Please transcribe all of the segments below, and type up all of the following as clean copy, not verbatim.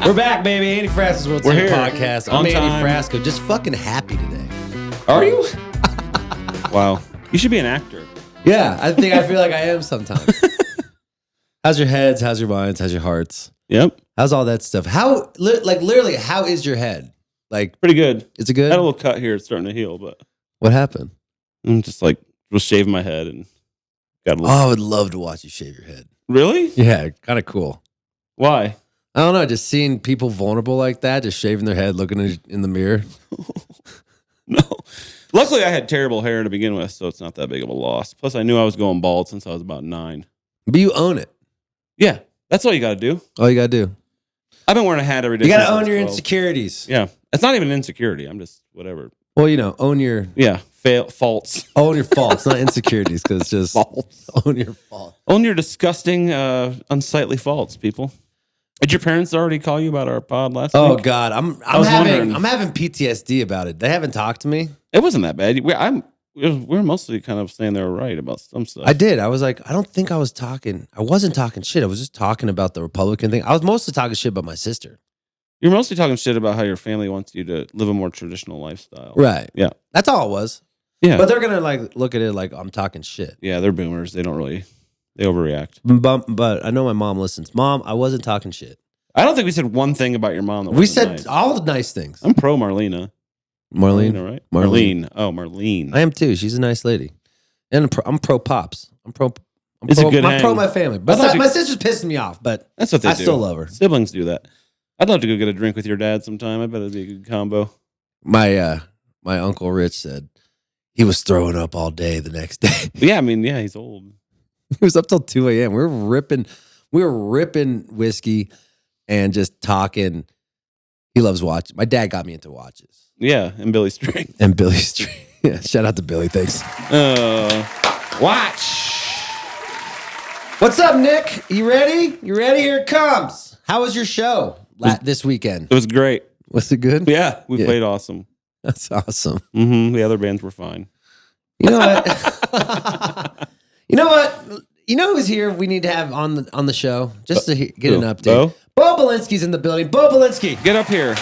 We're back, baby. Andy Frasco's World Series podcast. I'm Andy Frasco. Just fucking happy today. Are you? Wow. You should be an actor. Yeah, I feel like I am sometimes. How's your heads? How's your minds? How's your hearts? Yep. How's all that stuff? How, like, literally, how is your head? Like, pretty good. Is it good? I had a little cut here. It's starting to heal, but what happened? I'm just like, was shaving my head and got a little. Oh, I would love to watch you shave your head. Really? Yeah, kind of cool. Why? I don't know. Just seeing people vulnerable like that, just shaving their head, looking in the mirror. No. Luckily, I had terrible hair to begin with, so it's not that big of a loss. Plus, I knew I was going bald since I was about 9. But you own it. Yeah. That's all you got to do. All you got to do. I've been wearing a hat every day. You got to own your insecurities. Yeah. It's not even an insecurity. I'm just whatever. Well, you know, own your... Yeah. Faults. Own your faults, not insecurities, because it's just... Faults. Own your faults. Own your disgusting, unsightly faults, people. Did your parents already call you about our pod last week? Oh God, I'm having PTSD about it. They haven't talked to me. It wasn't that bad. We're mostly kind of saying they were right about some stuff. I did. I was like, I don't think I was talking. I wasn't talking shit. I was just talking about the Republican thing. I was mostly talking shit about my sister. You're mostly talking shit about how your family wants you to live a more traditional lifestyle. Right. Yeah. That's all it was. Yeah. But they're gonna like look at it like I'm talking shit. Yeah, they're boomers. They overreact. But I know my mom listens. Mom, I wasn't talking shit. I don't think we said one thing about your mom. We said nice. all the nice things. I'm pro Marlena. Marlene, right? Marlene. Oh, Marlene. I am too. She's a nice lady. And I'm pro Pops. I'm pro my family. But my sister's pissing me off, but that's what they do. I still love her. Siblings do that. I'd love to go get a drink with your dad sometime. I bet it'd be a good combo. My Uncle Rich said he was throwing up all day the next day. Yeah, he's old. He was up till 2 a.m. We were ripping whiskey and just talking. He loves watching. My dad got me into watches. Yeah, and Billy String. Yeah, shout out to Billy. Thanks. Watch. What's up, Nick? You ready? You ready? Here it comes. How was your show this weekend? It was great. Was it good? Yeah, we played awesome. That's awesome. Mm-hmm. The other bands were fine. You know what? You know what? You know who's here? We need to have on the show just to get an update. Bo Belinsky's in the building. Bo Belinsky, get up here.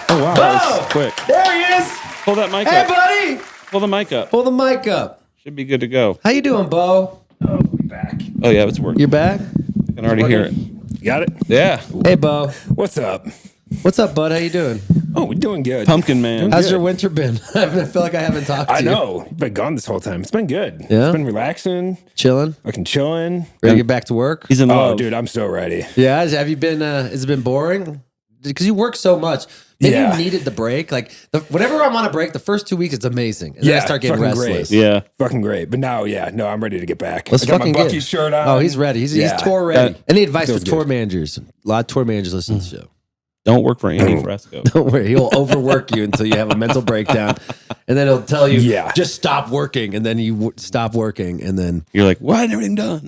Oh wow, that was quick. There he is. Pull that mic up. Hey, buddy. Pull the mic up. Pull the mic up. Should be good to go. How you doing, Bo? Oh, we're back. Oh yeah, it's working. You're back? I can already hear it. You got it? Yeah. Hey, Bo. What's up? What's up, bud? How you doing? Oh, we're doing good. Pumpkin Man. How's your winter been? I feel like I haven't talked to you. I know. You've been gone this whole time. It's been good. Yeah? It's been relaxing. Chilling? Fucking chilling. Ready to get back to work? He's in love. Oh, dude, I'm so ready. Yeah? Have you been, has it been boring? Because you work so much. Maybe Yeah. you needed the break. Like, whenever I'm on a break, the first 2 weeks, it's amazing. And then I start getting fucking restless. great. Yeah. Fucking great. But now, I'm ready to get back. Let's I got fucking my get Buc-ee's shirt on. Oh, he's ready. He's tour ready. Any advice for Feels tour good. managers? A lot of tour managers listen to the show. Don't work for Andy Frasco. Don't worry. He'll overwork you until you have a mental breakdown. And then he'll tell you, just stop working. And then you stop working. And then You're like, why isn't everything done?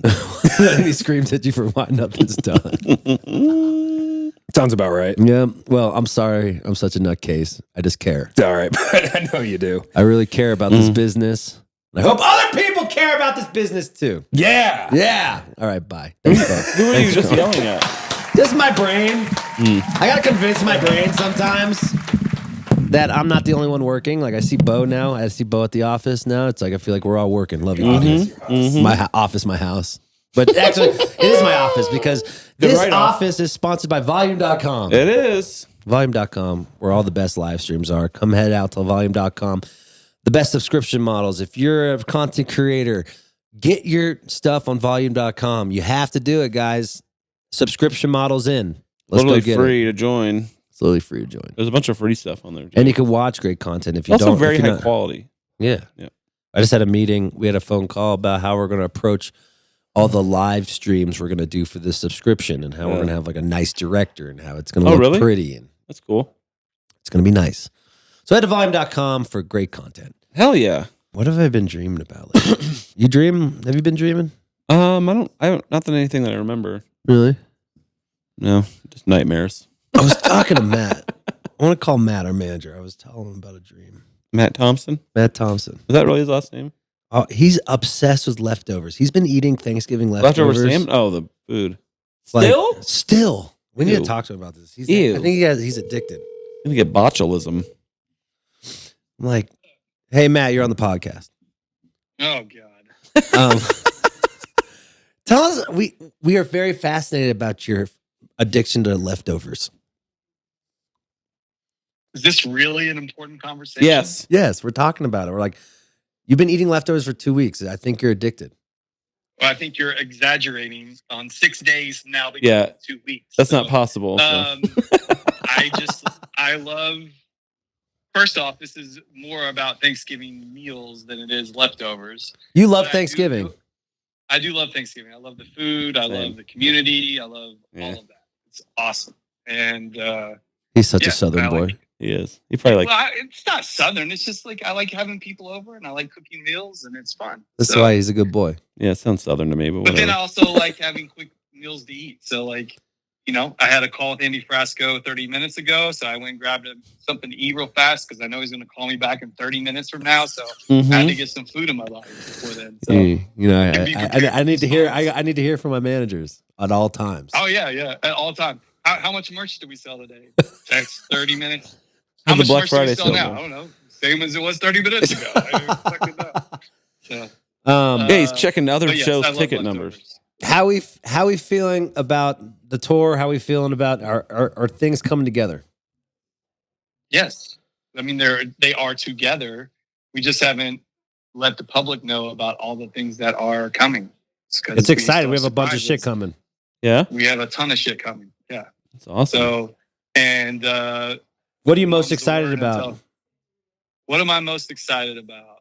and he screams at you for why nothing's done. Sounds about right. Yeah. Well, I'm sorry. I'm such a nutcase. I just care. It's all right. But I know you do. I really care about this business. I hope other people care about this business too. Yeah. Yeah. All right. Bye. Thanks, Bo. Who are you just yelling at? This is my brain. I got to convince my brain sometimes that I'm not the only one working. Like I see Bo now. I see Bo at the office now. It's like I feel like we're all working. Love you, buddy. My office, my house. But actually, it is my office because this office is sponsored by Volume.com. It is. Volume.com, where all the best live streams are. Come head out to Volume.com. The best subscription models. If you're a content creator, get your stuff on Volume.com. You have to do it, guys. Subscription models in. Let's Totally go get free to join. It's totally free to join. There's a bunch of free stuff on there. Too. And you can watch great content if you also don't. very high quality. Yeah. Yeah. I just had a meeting. We had a phone call about how we're going to approach all the live streams we're going to do for this subscription and how we're going to have like a nice director and how it's going to look pretty. And that's cool. It's going to be nice. So head to Volume.com for great content. Hell yeah. What have I been dreaming about lately? You dream? Have you been dreaming? I don't, not that anything that I remember. Really? No, just nightmares. I was talking to Matt. I want to call Matt our manager. I was telling him about a dream. Matt Thompson? Matt Thompson. Is that really his last name? Oh, he's obsessed with leftovers. He's been eating Thanksgiving leftovers. Leftover salmon? Oh, the food. Like, Still? Still. We need to Ew. talk to him about this. Ew. I think he's addicted. I'm gonna get botulism. I'm like, hey, Matt, you're on the podcast. Oh God. Tell us, we are very fascinated about your addiction to leftovers. Is this really an important conversation? Yes. Yes, we're talking about it. We're like, you've been eating leftovers for 2 weeks. I think you're addicted. Well, I think you're exaggerating on 6 days now because Yeah. of 2 weeks. That's not possible. So. I love, first off, this is more about Thanksgiving meals than it is leftovers. You love But Thanksgiving. I do love Thanksgiving. I love the food. I love the community. I love all of that. It's awesome. And He's such a Southern boy. like, He is. He probably like. it's not Southern. It's just like I like having people over and I like cooking meals and it's fun. That's why he's a good boy. Yeah, it sounds Southern to me, but But whatever. then I also like having quick meals to eat. So like, I had a call with Andy Frasco 30 minutes ago. So I went and grabbed something to eat real fast because I know he's going to call me back in 30 minutes from now. So I had to get some food in my body before then. So, I need to hear. I need to hear from my managers at all times. oh yeah, at all time. How much merch did we sell today? Text 30 minutes. How'd How the much Black merch do we Friday sell sale now? go? I don't know. Same as it was 30 minutes ago. I don't fucking know. So, Yeah, he's checking other but yes, shows' I love ticket leftovers. numbers. How we feeling about the tour? How we feeling about our things coming together? Yes. I mean, they are together. We just haven't let the public know about all the things that are coming. It's exciting. We have a bunch of shit coming. Yeah, We have a ton of shit coming. Yeah. that's awesome. So, and What are you most excited about? what am I most excited about?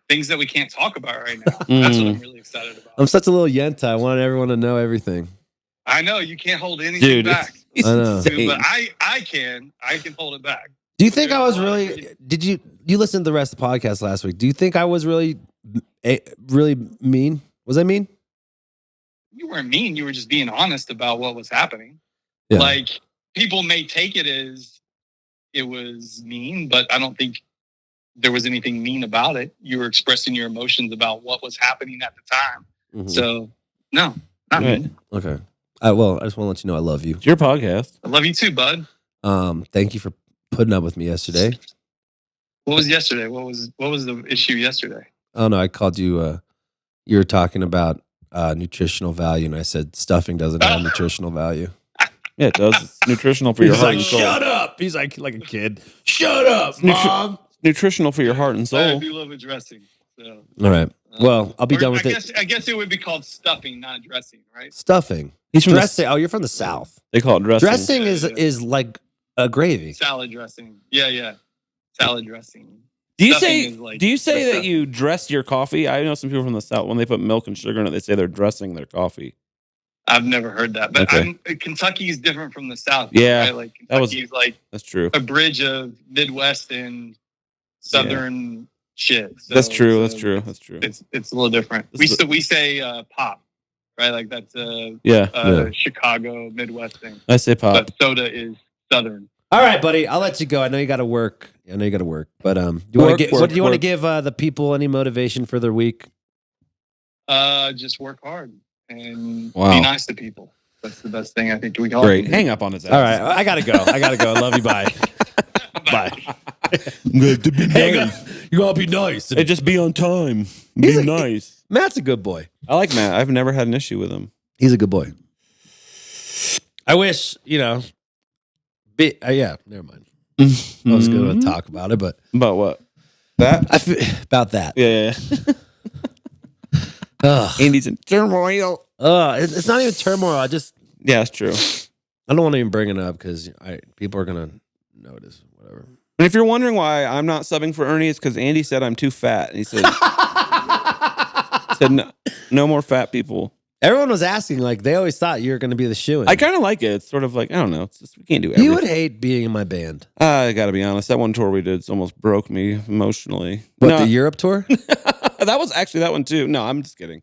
Things that we can't talk about right now. That's what I'm really excited about. I'm such a little yenta. I want everyone to know everything. I know you can't hold anything Dude, back. I know. Dude, but I can hold it back. Do you think I was really? Did you listen to the rest of the podcast last week? Do you think I was really mean? Was I mean? You weren't mean. You were just being honest about what was happening. Yeah. Like, people may take it as it was mean, but I don't think there was anything mean about it. You were expressing your emotions about what was happening at the time. Mhm. So, no, not Right. mean. Okay. I just want to let you know I love you. It's your podcast. I love you too, bud. Thank you for putting up with me yesterday. What was yesterday? What was the issue yesterday? Oh no, I called you. You were talking about nutritional value, and I said stuffing doesn't have nutritional value. Yeah, it does. It's nutritional for your heart and soul. "Shut up!" He's like a kid. Shut up, mom. Nutritional for your heart and I soul. do love a dressing. So, All right. Well, I'll be done with I guess it would be called stuffing, not dressing, right? stuffing. He's from Dressing. Oh, you're from the South. They call it dressing. Dressing Yeah, is yeah. is like a gravy. Salad dressing. Yeah. Salad dressing. Do you Stuffing say? is like Do you say dressed that up. you dress your coffee? I know some people from the South when they put milk and sugar in it, they say they're dressing their coffee. I've never heard that, but Okay. Kentucky is different from the South. Yeah, right? Like that was- Kentucky is like That's true. a bridge of Midwest and Southern shit. So That's true. it's, That's true. That's true. It's a little different. This We say pop, right? Like that's Yeah, Chicago Midwest thing. I say pop. But soda is Southern. All right, buddy. I'll let you go. I know you got to work. But do you want to give the people any motivation for their week? Just work hard and Wow. be nice to people. That's the best thing I think we can all Great. do. Hang up on his ass. All right, I gotta go. I love you. Bye. Bye. Good to be You gotta be nice. Hey, just be on time. He's Be a- nice. Matt's a good boy. I like Matt. I've never had an issue with him. He's a good boy. I wish, yeah, never mind. I was going to talk about it, but About what? That? I feel about that. Yeah. Ugh. Andy's in turmoil. It's not even turmoil. Yeah, that's true. I don't want to even bring it up because people are going to notice, whatever. And if you're wondering why I'm not subbing for Ernie, it's because Andy said I'm too fat. And he said, no more fat people. Everyone was asking, like, they always thought you were going to be the shoo-in. I kind of like it. It's sort of like, I don't know. It's just, we can't do everything. You would hate being in my band. I got to be honest. That one tour we did almost broke me emotionally. What, No, the Europe tour? that was actually that one too. No, I'm just kidding.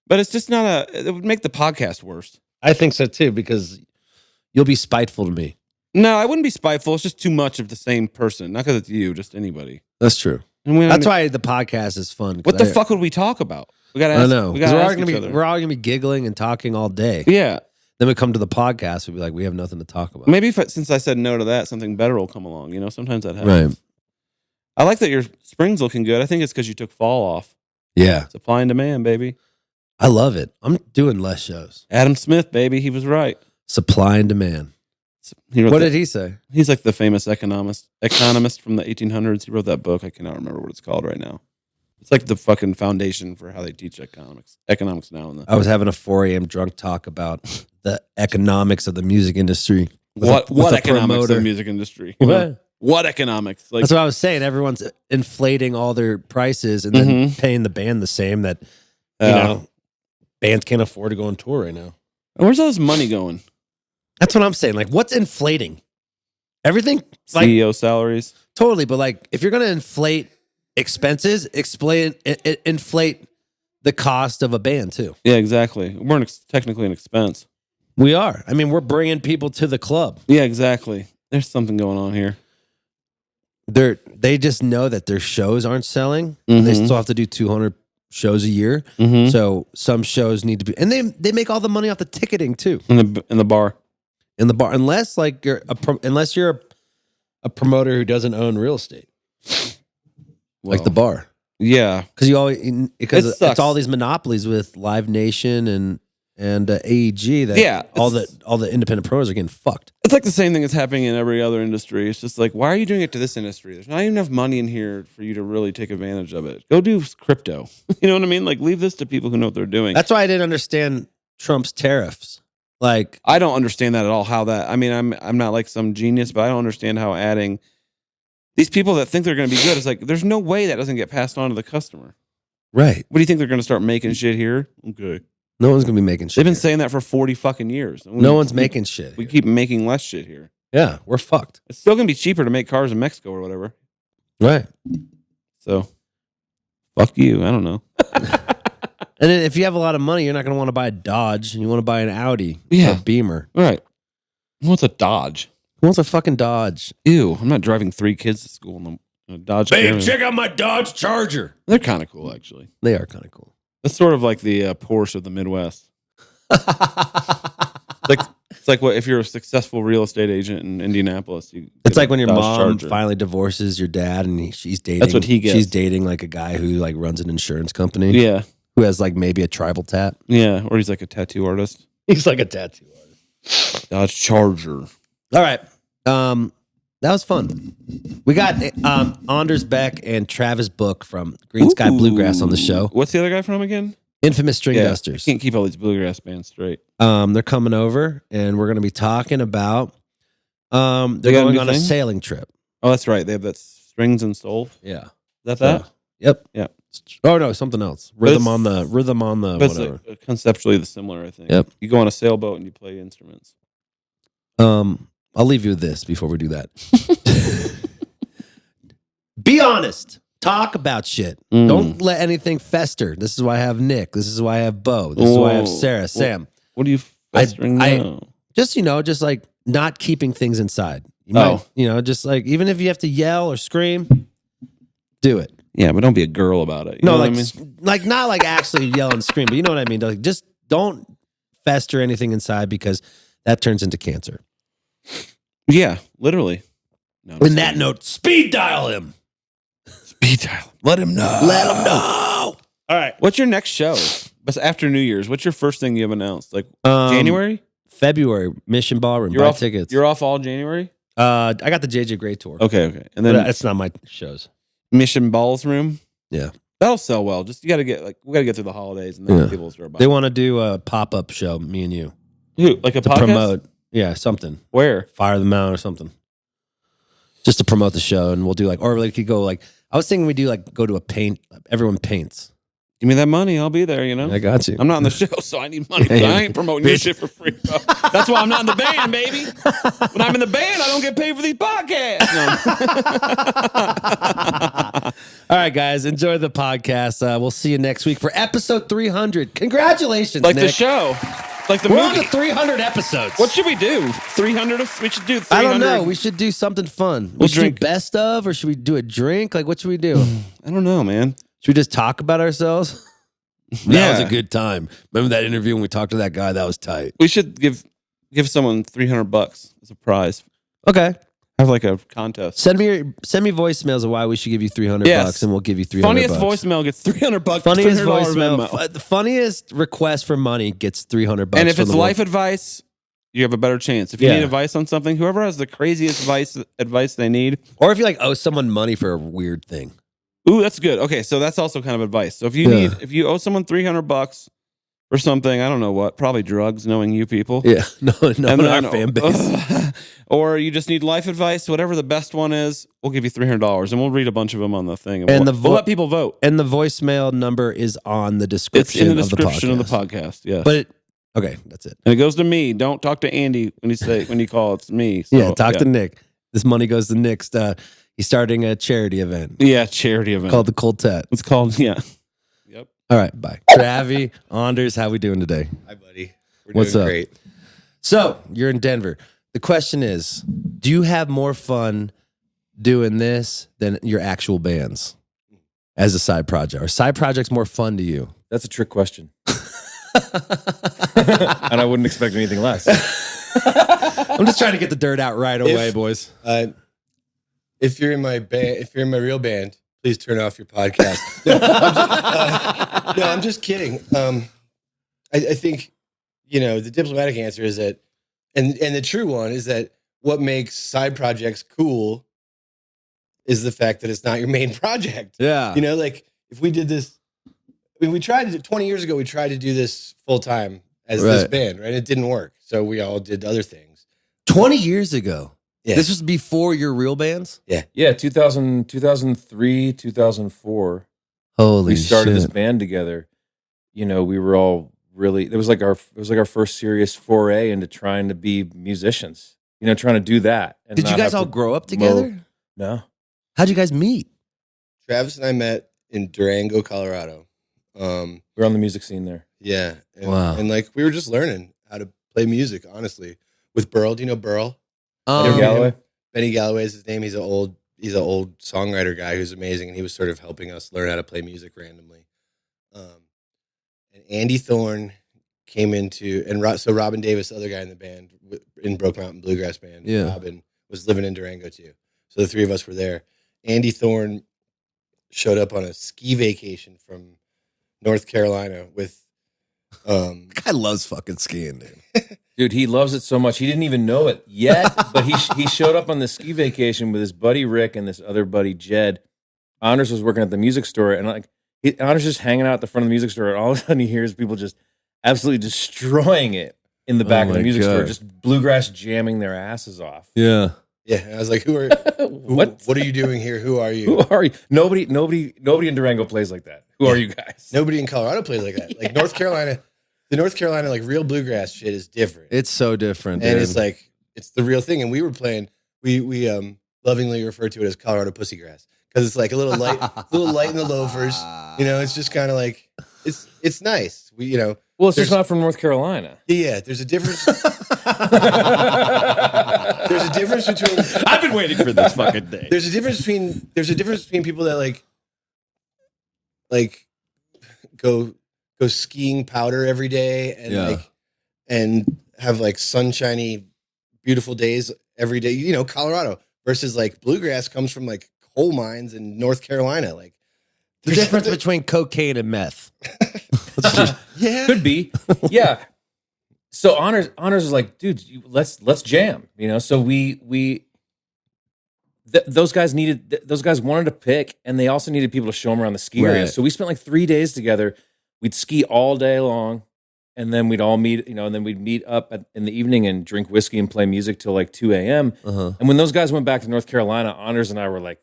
But it's just not it would make the podcast worse. I think so, too, because you'll be spiteful to me. No, I wouldn't be spiteful. It's just too much of the same person. Not because it's you, just anybody. That's true. And That's why the podcast is fun. What the fuck would we talk about? We gotta I ask, know. we 'Cause gotta we're all ask gonna each be other. we're all gonna be giggling and talking all day. Yeah. Then we come to the podcast, we'd be like, we have nothing to talk about. Maybe since I said no to that, something better will come along. You know, sometimes that happens. Right. I like that your spring's looking good. I think it's because you took fall off. Yeah. Supply and demand, baby. I love it. I'm doing less shows. Adam Smith, baby. He was right. Supply and demand. What did he say? He's like the famous economist from the 1800s. He wrote that book. I cannot remember what it's called right now. It's like the fucking foundation for how they teach economics now. I was having a 4 a.m. drunk talk about the economics of the music industry. What economics of the music industry? What economics? Like, that's what I was saying. Everyone's inflating all their prices and then paying the band the same that, you know, bands can't afford to go on tour right now. Where's all this money going? That's what I'm saying. Like, what's inflating? Everything? CEO salaries? Totally. But like, if you're going to inflate expenses, inflate the cost of a band too. Yeah, exactly. We're technically an expense. We are. I mean, we're bringing people to the club. Yeah, exactly. There's something going on here. They just know that their shows aren't selling. And they still have to do 200 shows a year. So some shows need to be, and they make all the money off the ticketing too. In the bar. In the bar, unless you're a promoter who doesn't own real estate, like the bar. Yeah, because it's all these monopolies with Live Nation and AEG that all the independent promoters are getting fucked. It's like the same thing that's happening in every other industry. It's just like, why are you doing it to this industry? There's not even enough money in here for you to really take advantage of it. Go do crypto. You know what I mean? Like, leave this to people who know what they're doing. That's why I didn't understand Trump's tariffs. Like, I don't understand that at all. How that? I mean, I'm not like some genius, but I don't understand how adding these people that think they're going to be good. It's like, there's no way that doesn't get passed on to the customer. Right. What do you think they're going to start making shit here? Okay. No one's going to be making shit. They've been saying that for 40 fucking years. No one's making shit. We keep making less shit here. Yeah, we're fucked. It's still going to be cheaper to make cars in Mexico or whatever. Right. So, fuck you. I don't know. And then if you have a lot of money, you're not going to want to buy a Dodge. And you want to buy an Audi or a Beamer. Right. Who wants a Dodge? Who wants a fucking Dodge? Ew, I'm not driving 3 kids to school in a Dodge. Babe, check out my Dodge Charger. They're kind of cool, actually. They are kind of cool. It's sort of like the Porsche of the Midwest. It's like what if you're a successful real estate agent in Indianapolis. It's like when your mom finally divorces your dad, and she's dating. That's what he gets. She's dating like a guy who like runs an insurance company. Yeah, who has like maybe a tribal tat. Yeah, or he's like a tattoo artist. He's like a tattoo artist. Dodge Charger. All right, that was fun. We got Anders Beck and Travis Book from Greensky Bluegrass on the show. What's the other guy from again? Infamous Stringdusters. Can't keep all these bluegrass bands straight. They're coming over, and we're going to be talking about. They're going on a sailing trip. Oh, that's right. They have that Strings and Soul. Yeah, is that? Yep. Yeah. Oh no, something else. Rhythm on the whatever. It's conceptually similar, I think. Yep. You go on a sailboat and you play instruments. I'll leave you with this before we do that. Be honest. Talk about shit. Don't let anything fester. This is why I have Nick. This is why I have Bo. This is why I have Sarah, Sam. What are you festering now? Just like not keeping things inside. You might, just like, even if you have to yell or scream, do it. Yeah, but don't be a girl about it. No, like, like not like actually yell and scream, but you know what I mean? Like, just don't fester anything inside, because that turns into cancer. Yeah, literally. No, in that note, speed dial him. Speed dial. Let him know. Let him know. All right. What's your next show? But after New Year's, what's your first thing you have announced? Like January? February, Mission Ballroom. Buy tickets. You're off all January? I got the JJ Gray tour. Okay. And then that's not my shows. Mission Ballroom? Yeah. That'll sell well. Just we gotta get through the holidays, and then people will start buying. They want to do a pop-up show, me and you. Like a to podcast? Promote. Yeah, something. Where? Fire the Mountain or something. Just to promote the show, and we'll do like, or we could go like, I was thinking we do like go to a paint. Everyone paints. Give me that money, I'll be there. You know, I got you. I'm not on the show, so I need money. But I ain't promoting your shit for free. That's why I'm not in the band, baby. When I'm in the band, I don't get paid for these podcasts. No. All right, guys, enjoy the podcast. We'll see you next week for episode 300. Congratulations, like Nick. the show. Like the We're movie. on to 300 episodes. What should we do? 300? We should do 300. I don't know. We should do something fun. We'll should drink. do best of, or should we do a drink? Like, what should we do? I don't know, man. Should we just talk about ourselves? That was a good time. Remember that interview when we talked to that guy? That was tight. We should give someone $300 as a prize. Okay. Have like a contest. Send me voicemails of why we should give you $300 and we'll give you $300. Funniest voicemail gets $300. Funniest voicemail. The funniest request for money gets $300. And if it's life advice, you have a better chance. If you need advice on something, whoever has the craziest advice they need, or if you like owe someone money for a weird thing. Ooh, that's good. Okay, so that's also kind of advice. So if you owe someone $300 for something, I don't know what, probably drugs, knowing you people. Yeah, no, our fan base. Or you just need life advice, whatever the best one is, we'll give you $300 and we'll read a bunch of them on the thing. And we'll let people vote. And the voicemail number is on the description. It's in the description of the podcast. Yes. But okay, that's it. And it goes to me. Don't talk to Andy when you call. It's me. So, talk to Nick. This money goes to Nick's. He's starting a charity event. Yeah, charity event called the Cold Tet. It's called Yep. All right, bye. Travi, Anders, how we doing today? Hi, buddy. What's doing up? Great. So you're in Denver. The question is, do you have more fun doing this than your actual bands as a side project? Are side projects more fun to you? That's a trick question. And I wouldn't expect anything less. I'm just trying to get the dirt out right away, boys. If you're in my band, if you're in my real band, please turn off your podcast. I'm just kidding. I think, the diplomatic answer is that, and the true one is that what makes side projects cool is the fact that it's not your main project. Yeah. Like if we did this, we tried to, 20 years ago, we tried to do this full time as this band, right? It didn't work. So we all did other things. 20 years ago. Yeah. This was before your real bands? Yeah, 2003, 2004. Holy we started shit. this band together. We were all really, it was like our first serious foray into trying to be musicians. Trying to do that. And did you guys all grow up together? No. How'd you guys meet? Travis and I met in Durango, Colorado. We were on the music scene there. Yeah. And, wow. And we were just learning how to play music, honestly. With Burl. Do you know Burl? Benny Galloway is his name. He's an old songwriter guy who's amazing, and he was sort of helping us learn how to play music randomly. And Andy Thorne came into, so Robin Davis, the other guy in the band, in Broke Mountain Bluegrass Band, Robin was living in Durango too. So the three of us were there. Andy Thorne showed up on a ski vacation from North Carolina with. Guy loves fucking skiing, dude. Dude, he loves it so much. He didn't even know it yet, but he showed up on the ski vacation with his buddy Rick and this other buddy Jed. Anders was working at the music store, and Anders just hanging out at the front of the music store, and all of a sudden he hears people just absolutely destroying it in the back of the music store, just bluegrass jamming their asses off. Yeah. Yeah, I was like, what are you doing here? Who are you? Who are you? Nobody in Durango plays like that. Who are you guys? Nobody in Colorado plays like that. Like North Carolina, the North Carolina real bluegrass shit is different. It's so different, dude. And it's the real thing. And we were playing. We lovingly refer to it as Colorado pussygrass because it's like a little light in the loafers. It's just kind of it's nice. Well, it's just not from North Carolina. Yeah, there's a difference. There's a difference between. I've been waiting for this fucking day. There's a difference between people that go skiing powder every day and have sunshiny, beautiful days every day. Colorado versus bluegrass comes from coal mines in North Carolina. The difference between cocaine and meth. Yeah, could be. Yeah. So Honors was like, dude, let's jam. So those guys wanted to pick, and they also needed people to show them around the ski area. So we spent 3 days together. We'd ski all day long, and then we'd all meet, and then we'd meet up in the evening and drink whiskey and play music till 2 a.m. Uh-huh. And when those guys went back to North Carolina, Honors and I were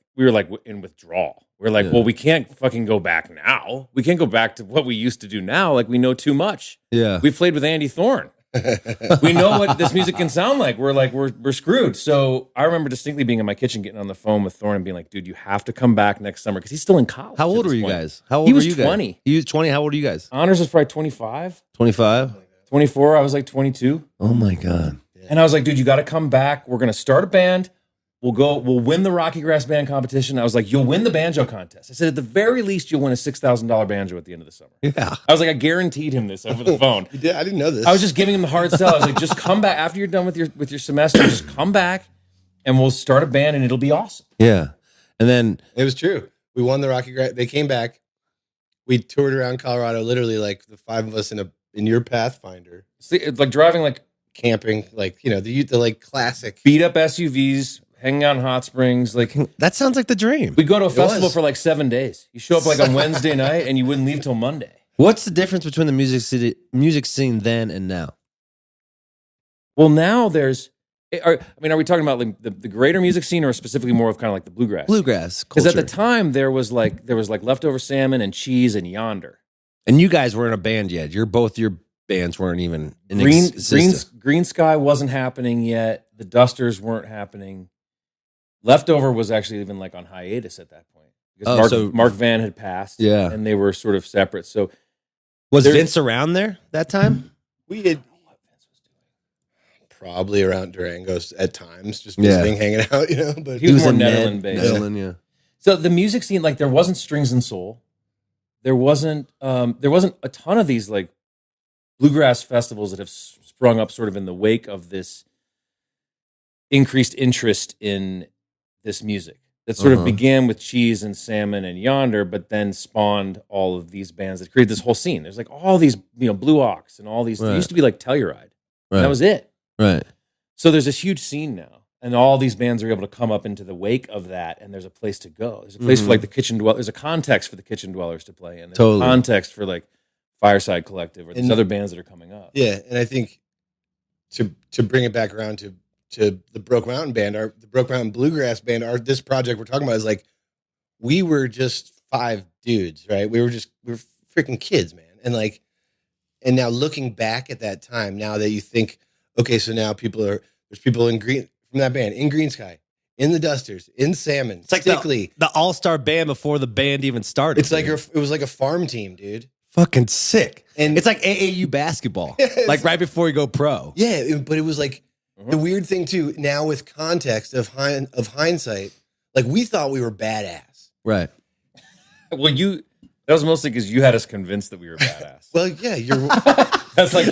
in withdrawal. We're well, we can't fucking go back now. We can't go back to what we used to do now. We know too much. Yeah. We played with Andy Thorne. We know what this music can sound like. We're screwed. So I remember distinctly being in my kitchen, getting on the phone with Thorne and being like, dude, you have to come back next summer because he's still in college. How old were you guys? He was 20. He was 20. How old are you guys? Honors was probably 25. 25? 24. I was 22. Oh my God. And I was like, dude, you got to come back. We're going to start a band. we'll win the Rocky Grass Band competition. I was like, you'll win the banjo contest. I said, at the very least, you'll win a $6,000 banjo at the end of the summer. Yeah. I was like, I guaranteed him this over the phone. You did? I didn't know this. I was just giving him the hard sell. I was like, just come back after you're done with your semester. Just come back, and we'll start a band, and it'll be awesome. Yeah. And then it was true. We won the Rocky Grass. They came back. We toured around Colorado, literally like the 5 of us in your Pathfinder. See, it's like driving like camping, like the like classic beat up SUVs, hanging out in hot springs. Like that sounds like the dream. We go to a festival for like 7 days. You show up like on Wednesday night, and you wouldn't leave till Monday. What's the difference between the music scene then and now? Well, now there's. Are we talking about like the greater music scene, or specifically more of kind of like the bluegrass? Bluegrass, because at the time there was like Leftover Salmon and Cheese and Yonder, and you guys weren't a band yet. Your bands weren't even in existence. Green Sky wasn't happening yet. The Dusters weren't happening. Leftover was actually even like on hiatus at that point because Mark Van had passed, and they were sort of separate. So was Vince around there that time? We had. Probably around Durango's at times, just visiting, hanging out, But he was more Netherlands-based. Netherlands, yeah. So the music scene, like there wasn't Strings and Soul, there wasn't a ton of these like bluegrass festivals that have sprung up sort of in the wake of this increased interest in this music. That sort of began with Cheese and Salmon and Yonder, but then spawned all of these bands that created this whole scene. There's like all these, Blue Ox and all these. There used to be like Telluride. Right. And that was it. Right. So there's this huge scene now, and all these bands are able to come up into the wake of that, and there's a place to go. There's a place for like the Kitchen Dwellers. There's a context for the Kitchen Dwellers to play in. There's a context for like Fireside Collective or these other bands that are coming up. Yeah, and I think to bring it back around to the Broke Mountain Band, the Broke Mountain Bluegrass Band, this project we're talking about is like we were just 5 dudes, right? We were freaking kids, man, and now looking back at that time, now that you think. Okay, so now there's people from that band in Green Sky, in the Dusters, in Salmon. It's like the all-star band before the band even started. It's like it was like a farm team, dude. Fucking sick. And it's like AAU basketball, like right before you go pro. Yeah, but it was like the weird thing too. Now with context of hindsight, like we thought we were badass, right? Well, that was mostly because you had us convinced that we were badass. Well, yeah, you're. That's the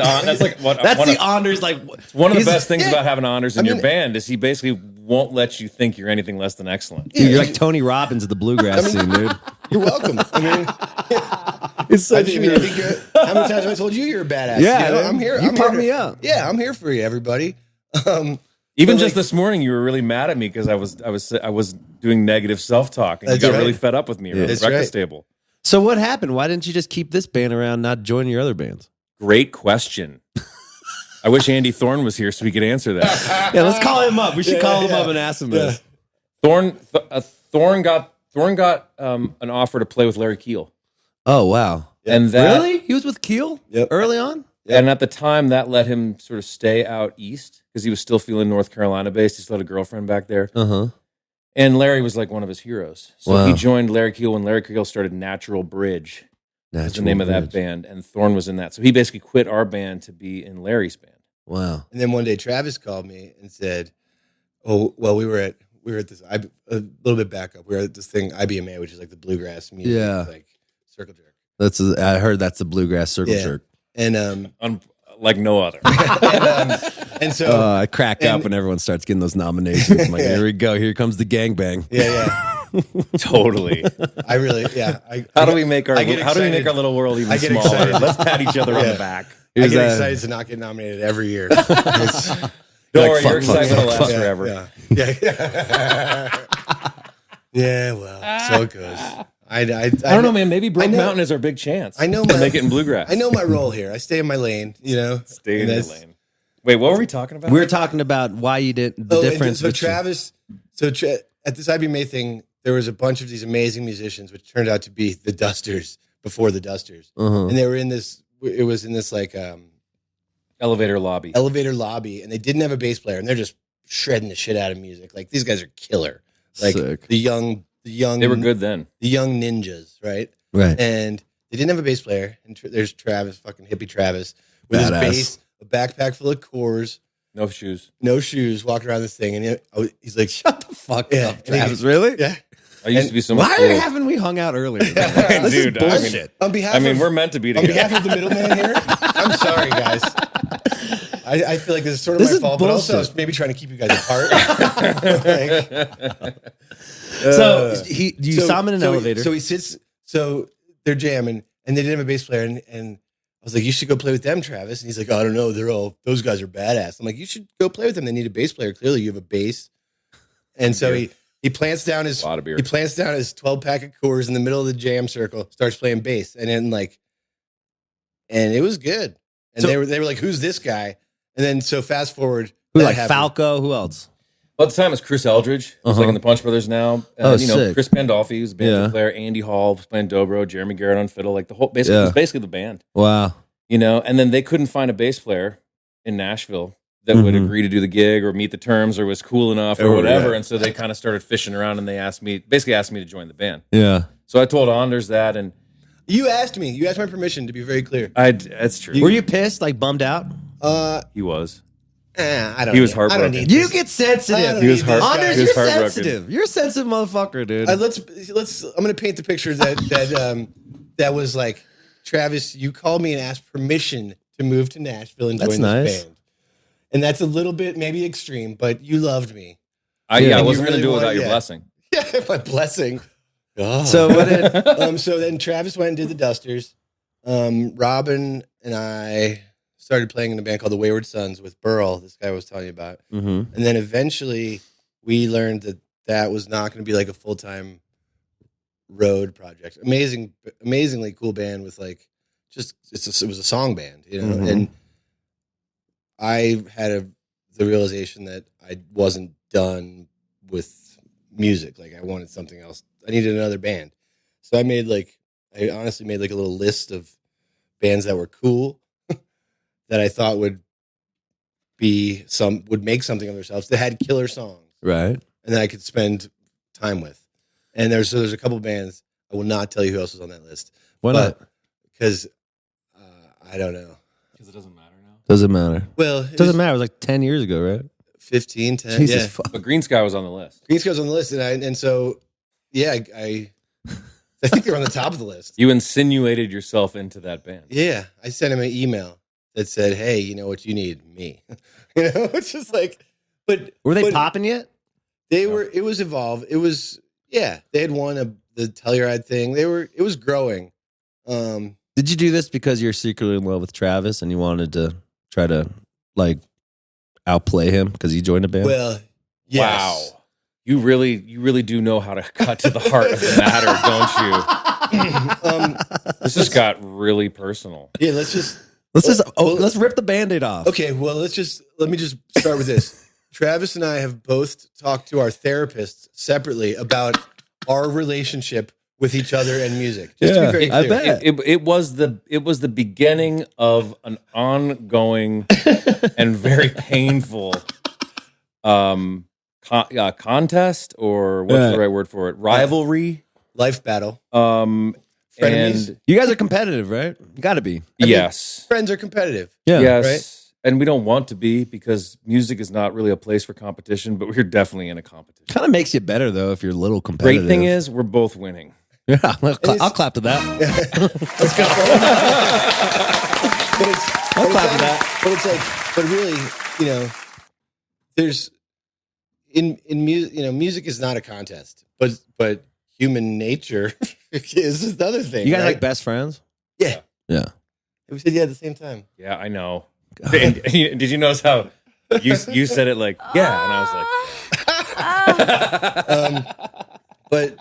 Anders. Like one of the best things about having Anders in your band is he basically won't let you think you're anything less than excellent. Yeah, you're like Tony Robbins of the bluegrass scene, dude. You're welcome. It's such. How many times have I told you you're a badass? Yeah, I'm here. You pump me up. Yeah, I'm here for you, everybody. Even just this morning, you were really mad at me because I was doing negative self-talk, and you got really fed up with me around the breakfast table. So what happened? Why didn't you just keep this band around, not join your other bands? Great question. I wish Andy Thorne was here so we could answer that. Yeah, let's call him up. We should call him up and ask him this. Thorne got an offer to play with Larry Keel. Oh wow! And that, really, he was with Keel early on. Yep. And at the time, that let him sort of stay out east because he was still feeling North Carolina based. He still had a girlfriend back there. And Larry was like one of his heroes. So he joined Larry Keel when Larry Keel started Natural Bridge. That's the name of that band. And Thorne was in that. So he basically quit our band to be in Larry's band. Wow. And then one day Travis called me and said, oh, well, we were at this, a little bit back up. We were at this thing, IBMA, which is like the bluegrass music, like circle jerk. I heard that's the bluegrass circle jerk. And like no other. and so I crack up when everyone starts getting those nominations. I'm like, here we go. Here comes the gangbang. Yeah. Totally. I really, How do we make our little world even smaller? Excited. Let's pat each other on the back. I get excited to not get nominated every year. Don't worry, your excitement will last forever. Yeah, well, so it goes. I don't know, man. Maybe Broke Mountain is our big chance. I know to make it in bluegrass. I know my role here. I stay in my lane. Stay in your lane. Wait, what were we talking about? We were talking about why you didn't. The difference. So Travis. At this IBMA thing, there was a bunch of these amazing musicians, which turned out to be the Dusters before the Dusters, and they were in this. It was in this like elevator lobby, and they didn't have a bass player, and they're just shredding the shit out of music. Like these guys are killer. Like sick. the young. They were good then. The young ninjas, right? Right. And they didn't have a bass player. And there's Travis, fucking hippie Travis, with his bass, a backpack full of cores, No shoes. no shoes, walking around this thing, and he's like, "Shut the fuck up, Travis, really? Yeah. I used to be so much Why cooler. haven't we hung out earlier? Dude, This is bullshit. On behalf I mean, of, we're meant to be on together. behalf of the middleman here, I'm sorry, guys. I feel like this is sort of This my is fault, but also I bullshit. was maybe trying to keep you guys apart. So you saw him in an elevator. So he sits. So they're jamming, and they didn't have a bass player, and I was like, "You should go play with them, Travis." And he's like, "Oh, I don't know. Those guys are badass." I'm like, "You should go play with them. They need a bass player. Clearly, you have a bass." And so he plants down his 12-pack of Coors in the middle of the jam circle, starts playing bass, and then and it was good. And So- they were like, "Who's this guy?" And then so fast forward, Who, that like happened. Falco? Who else? Well, at the time, it was Chris Eldridge, who's like in the Punch Brothers now. Oh, you know, sick. Chris Pandolfi, who's a banjo Yeah. player. Andy Hall was playing dobro. Jeremy Garrett on fiddle. Like the whole, basically, it was basically the band. Wow. You know, and then they couldn't find a bass player in Nashville that would agree to do the gig or meet the terms or was cool enough or whatever. yeah. And so they kind of started fishing around, and they asked me to join the band. Yeah. So I told Anders that, and You asked me. You asked my permission, to be very clear. that's true. Were you pissed? Like bummed out? He was. I don't. He was need- I don't heartbroken. need You this. get sensitive. He was heart- Anders, he was you're heartbroken. sensitive. You're a sensitive motherfucker, dude. Let's. I'm going to paint the picture that was like, Travis, you called me and asked permission to move to Nashville and That's join nice. this band, and that's a little bit maybe extreme, but you loved me. I And wasn't you going to really do it without wanted- your yeah. blessing. Yeah, my blessing. Oh. So what did So then Travis went and did the Dusters. Robin and I started playing in a band called the Wayward Sons with Burl, this guy I was telling you about. Mhm. And then eventually we learned that was not going to be like a full-time road project. Amazingly cool band with like, it was a song band, you know? Mhm. And I had the realization that I wasn't done with music. Like I wanted something else. I needed another band. So I honestly made like a little list of bands that were cool that I thought would make something of themselves that had killer songs right? and that I could spend time with. And there's a couple bands. I will not tell you who else was on that list. Why not? Because I don't know. Because it doesn't matter now. Doesn't matter. Well, Doesn't matter. It was like 10 years ago, right? 15, 10. Jesus yeah. fuck. But Green Sky was on the list. Greensky was on the list, and so yeah, I think they're on the top of the list. You insinuated yourself into that band. Yeah, I sent him an email that said, "Hey, you know what you need? Me." You know, it's just like, but Were they but popping yet? They were. It was Evolve. It was They had won the Telluride thing. It was growing. Did you do this because you're secretly in love with Travis and you wanted to try to like outplay him because he joined a band? Well, yes. Wow. You really do know how to cut to the heart of the matter, don't you? This just got really personal. Yeah, let's rip the Band-Aid off. Okay, well, let me just start with this. Travis and I have both talked to our therapists separately about our relationship with each other and music. Just to be very clear. I bet. It was the beginning of an ongoing and very painful contest, or what's the right word for it? Rivalry. Life battle. And Frenemies. You guys are competitive, right? You got to be. yes, Friends are competitive. Yeah. yes. right? And we don't want to be, because music is not really a place for competition, but we're definitely in a competition. Kind of makes you better though if you're a little competitive. Great thing is we're both winning. yeah, I'll clap to that. Let's go. I'll clap to that. But it's like, but really, you know, there's in music, you know, music is not a contest, but human nature is another thing. You guys right? like best friends? Yeah. Yeah. We said yeah at the same time. Yeah, I know. And did you notice how you said it like, yeah, and I was like,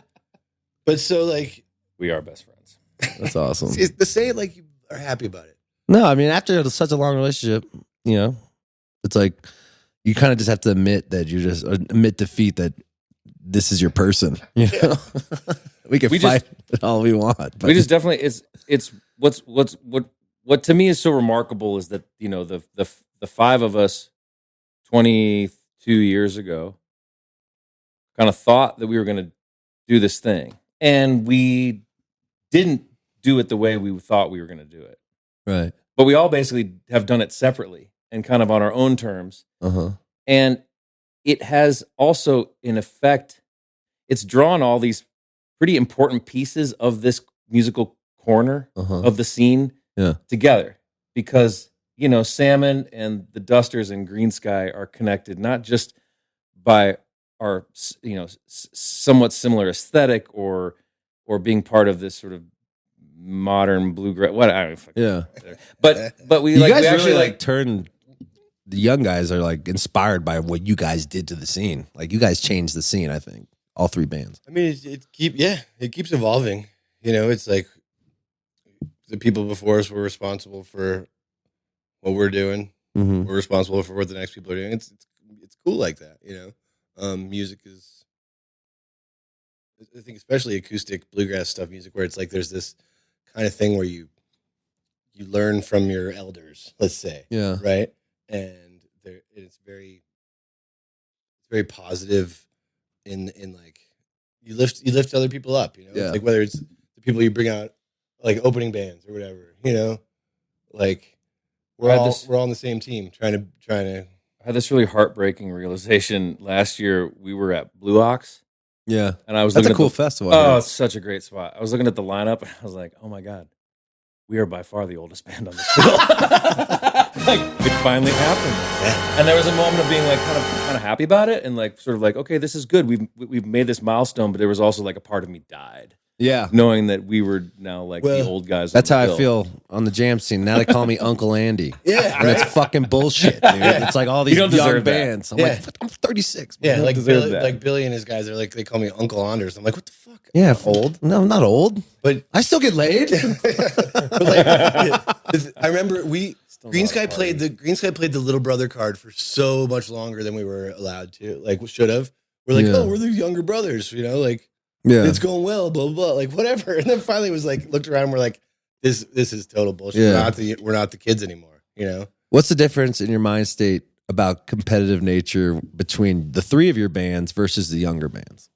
But so like, we are best friends. That's awesome. to say it like you are happy about it. No, I mean, after such a long relationship, you know, it's like you kind of just have to admit defeat, that this is your person. You know, we can fight all we want. But We just definitely it's what to me is so remarkable is that, you know, the five of us 22 years ago kind of thought that we were going to do this thing, and we didn't do it the way we thought we were going to do it. right. But we all basically have done it separately, and kind of on our own terms. Uh-huh. And it has also, in effect, it's drawn all these pretty important pieces of this musical corner of the scene together. Because, you know, Salmon and the Dusters and Greensky are connected not just by our, you know, somewhat similar aesthetic or being part of this sort of modern bluegrass. What I don't know. Yeah, but we you like guys we actually really like turn. The young guys are like inspired by what you guys did to the scene. Like you guys changed the scene. I think all three bands. I mean, it keeps evolving. You know, it's like the people before us were responsible for what we're doing. Mm-hmm. We're responsible for what the next people are doing. It's cool like that. You know, music is. I think especially acoustic bluegrass stuff music where it's like there's this kind of thing where you learn from your elders. Let's say, right. And it's very positive in like you lift other people up, you know. It's like whether it's the people you bring out like opening bands or whatever, you know, like we're all on the same team trying to. I had this really heartbreaking realization last year. We were at Blue Ox, and I was that's looking a cool at festival. Oh, it's such a great spot. I was looking at the lineup and I was like, oh my god, we are by far the oldest band on the bill. Like it finally happened, and there was a moment of being like kind of happy about it, and like sort of like, okay, this is good. We've made this milestone, but there was also like a part of me died, knowing that we were now like the old guys. That's how I feel on the jam scene. Now they call me Uncle Andy, and it's fucking bullshit, dude. It's like all these young bands. I'm like, I'm 36. Yeah, like Billy and his guys are like they call me Uncle Anders. I'm like, what the fuck? Yeah, old? No, I'm not old, but I still get laid. But like, I remember Greensky played the little brother card for so much longer than we were allowed to. Like, we should have. We're like, oh, we're the younger brothers, you know, like, it's going well, blah, blah, blah, like, whatever. And then finally was like, looked around and we're like, this is total bullshit. We're not the kids anymore, you know? What's the difference in your mind state about competitive nature between the three of your bands versus the younger bands?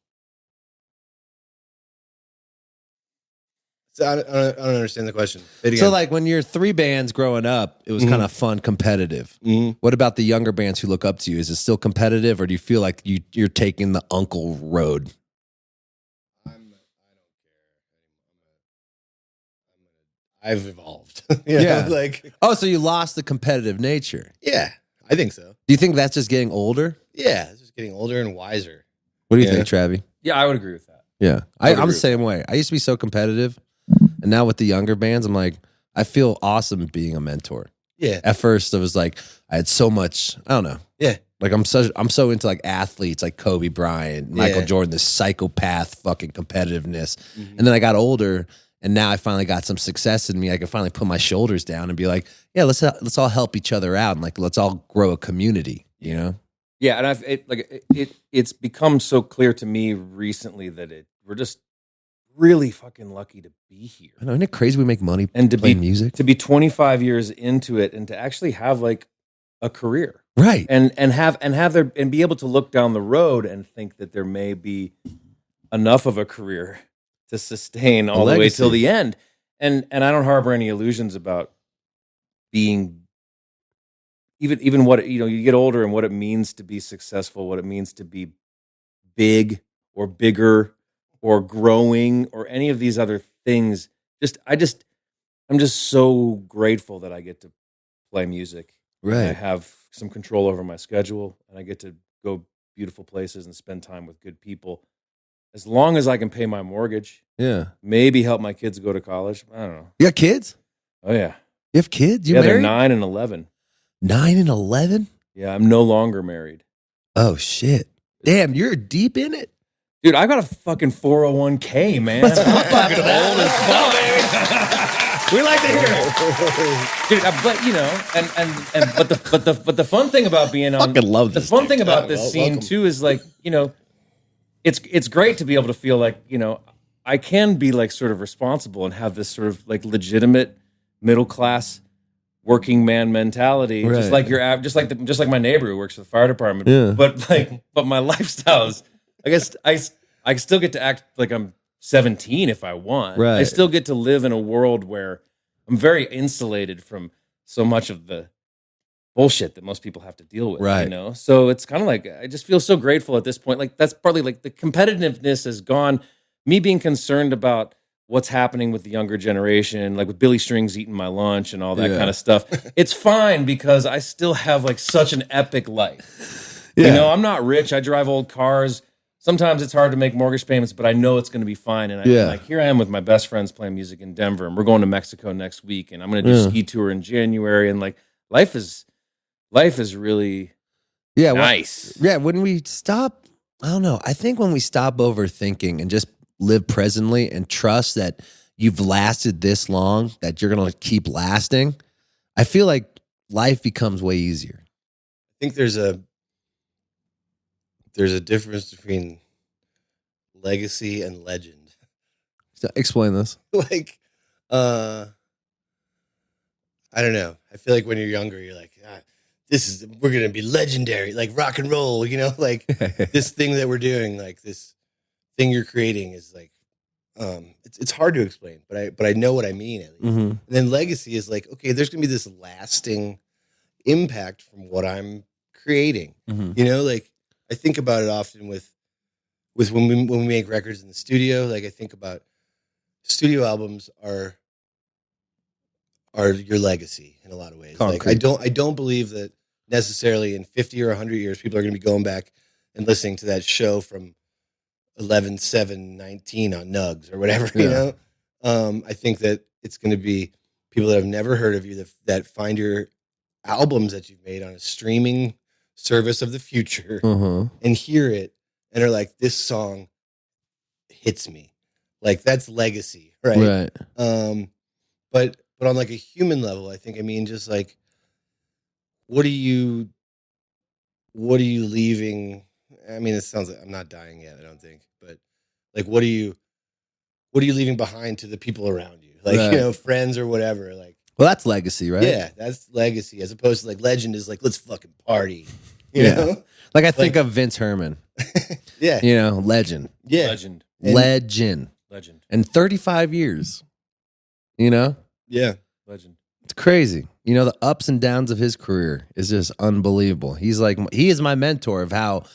So I don't understand the question. So like when you're three bands growing up, it was kind of fun, competitive. What about the younger bands who look up to you? Is it still competitive, or do you feel like you're taking the uncle road? I don't care. I've evolved. Like, oh, so you lost the competitive nature? Yeah, I think so. Do you think that's just getting older? Yeah, it's just getting older and wiser. What do you think, Travi? Yeah, I would agree with that. Yeah, I'm the same way. I used to be so competitive. And now with the younger bands, I'm like, I feel awesome being a mentor. Yeah. At first, it was like I had so much. I don't know. Yeah. Like I'm so into like athletes, like Kobe Bryant, Michael Jordan, this psychopath fucking competitiveness. And then I got older, and now I finally got some success in me. I can finally put my shoulders down and be like, yeah, let's all help each other out, and like let's all grow a community. You know? Yeah, and it's become so clear to me recently that we're just really fucking lucky to be here. I know, isn't it crazy we make money and to playing music? To be 25 years into it and to actually have like a career. Right. And be able to look down the road and think that there may be enough of a career to sustain all the way till the end. And I don't harbor any illusions about being even what, you know, you get older and what it means to be successful, what it means to be big or bigger or growing or any of these other things. I'm just so grateful that I get to play music. Right. I have some control over my schedule, and I get to go beautiful places and spend time with good people. As long as I can pay my mortgage. Yeah. Maybe help my kids go to college. I don't know. You got kids? Oh yeah. You have kids? You married? They're 9 and 11. 9 and 11? Yeah, I'm no longer married. Oh shit. Damn, you're deep in it. Dude, I got a fucking 401k, man. I'm fucking old as fuck, baby. We like to hear it, dude. But you know, but the fun thing about being on, fucking love this. The fun thing about this scene too is like, you know, it's great to be able to feel like, you know, I can be like sort of responsible and have this sort of like legitimate middle class working man mentality, right. just like my neighbor who works for the fire department. Yeah. But my lifestyle is, I guess I still get to act like I'm 17 if I want. Right. I still get to live in a world where I'm very insulated from so much of the bullshit that most people have to deal with, Right. you know? So it's kind of like, I just feel so grateful at this point. Like that's partly like the competitiveness has gone, me being concerned about what's happening with the younger generation, like with Billy Strings eating my lunch and all that kind of stuff. It's fine because I still have like such an epic life. You know, I'm not rich. I drive old cars. Sometimes it's hard to make mortgage payments, but I know it's going to be fine. And like here I am with my best friends playing music in Denver, and we're going to Mexico next week, and I'm going to do ski tour in January, and like life is really nice. When we stop, I don't know. I think when we stop overthinking and just live presently and trust that you've lasted this long, that you're going to keep lasting, I feel like life becomes way easier. I think there's a difference between legacy and legend. So explain this. Like, I don't know. I feel like when you're younger, you're like, we're going to be legendary, like rock and roll, you know, like this thing that we're doing, like this thing you're creating is like, it's hard to explain, but I know what I mean at least. Mm-hmm. And then legacy is like, okay, there's going to be this lasting impact from what I'm creating, you know, like, I think about it often with when we make records in the studio. Like I think about studio albums are your legacy in a lot of ways. Concrete. Like I don't believe that necessarily in 50 or 100 years people are going to be going back and listening to that show from 11/7/19 on Nugs or whatever. You know, I think that it's going to be people that have never heard of you that find your albums that you've made on a streaming service of the future and hear it and are like, this song hits me. Like that's legacy, right? But on like a human level, I think, I mean, just like, what are you leaving? I mean, it sounds like I'm not dying yet, I don't think, but like, what are you leaving behind to the people around you? Like, you know, friends or whatever, like, well, that's legacy, right? Yeah, that's legacy, as opposed to like legend is like, let's fucking party. You know? Like I think of Vince Herman. Yeah. You know, legend. Yeah. Legend. And 35 years. You know? Yeah. Legend. It's crazy. You know, the ups and downs of his career is just unbelievable. He is my mentor of how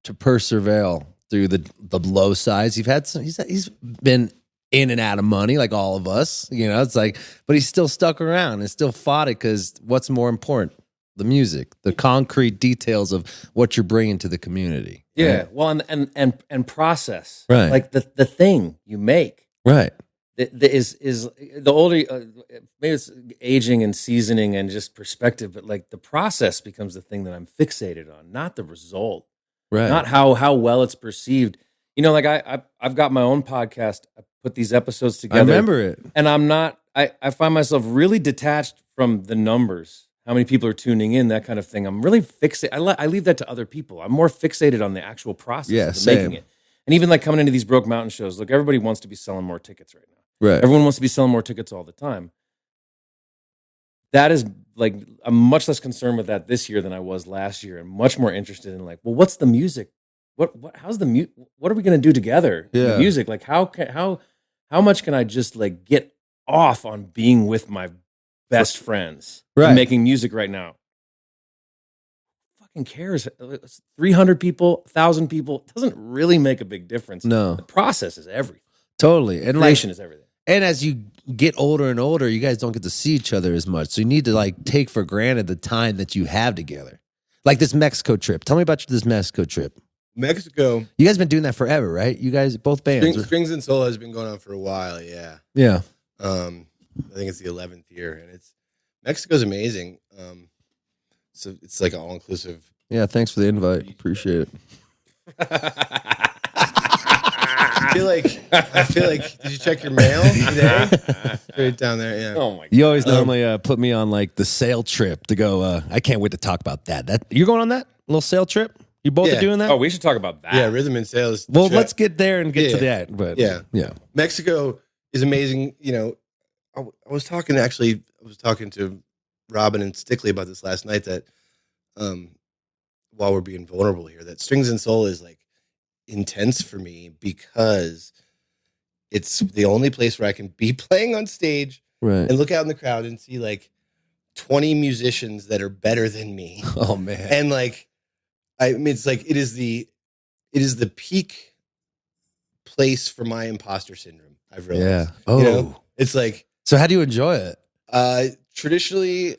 to persevere through the low sides. He's been in and out of money like all of us, you know. It's like, but he's still stuck around and still fought it because what's more important? The music, the concrete details of what you're bringing to the community. Yeah, right? well, and process, right? Like the thing you make, right? Is the older, maybe it's aging and seasoning and just perspective, but like the process becomes the thing that I'm fixated on, not the result, right? Not how well it's perceived. You know, like I've got my own podcast. I put these episodes together. I remember it, and I'm not. I find myself really detached from the numbers. How many people are tuning in, that kind of thing. I'm really fixated. I leave that to other people. I'm more fixated on the actual process of making it. And even like coming into these Broke Mountain shows, look, everybody wants to be selling more tickets right now. Right. Everyone wants to be selling more tickets all the time. That is like, I'm much less concerned with that this year than I was last year, and much more interested in like, well, what's the music? How's the music? What are we going to do together? Yeah. The music, like how much can I just like get off on being with my best friends and making music right now? Fucking cares. 300 people, 1,000 people, it doesn't really make a big difference. No. The process is everything. Totally. And creation is everything. And as you get older and older, you guys don't get to see each other as much. So you need to like take for granted the time that you have together. Like this Mexico trip. Tell me about this Mexico trip. Mexico. You guys been doing that forever, right? You guys, both bands. Strings and Soul has been going on for a while. Yeah. Yeah. I think it's the 11th year, and Mexico's amazing. So it's like an all-inclusive. Yeah, thanks for the invite. Appreciate it. I feel like did you check your mail today? Right down there, yeah. Oh my god. You always normally put me on like the sail trip to go. I can't wait to talk about that. You're going on that little sail trip? You both are doing that? Oh, we should talk about that. Yeah, Rhythm and Sales. Well, let's get there and get to that. But yeah. Mexico is amazing. You know, I was talking to Robin and Stickley about this last night, that while we're being vulnerable here, that Strings and Soul is like intense for me because it's the only place where I can be playing on stage and look out in the crowd and see like 20 musicians that are better than me. Oh man. And like, I mean, it's like, it is the peak place for my imposter syndrome. I've realized. Yeah. Oh, you know? It's like, so how do you enjoy it? Traditionally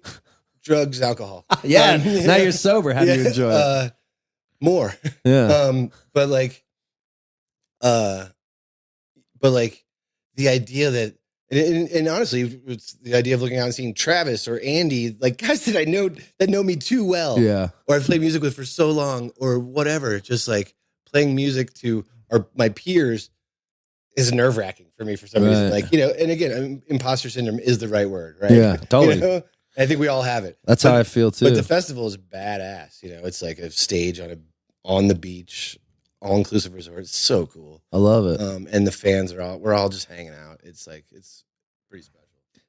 drugs, alcohol. Yeah. Now you're sober. How do you enjoy it? More. Yeah. But like the idea that, and honestly, it's the idea of looking out and seeing Travis or Andy, like guys that I know that know me too well, Yeah. or I've played music with for so long, or whatever. Just like playing music to my peers is nerve wracking for me for some reason. Like, you know, and again, imposter syndrome is the right word, right? Yeah, totally. You know? I think we all have it. That's how I feel too. But the festival is badass. You know, it's like a stage on the beach, all inclusive resort. It's so cool. I love it. And the fans we're all just hanging out. It's like, it's pretty special.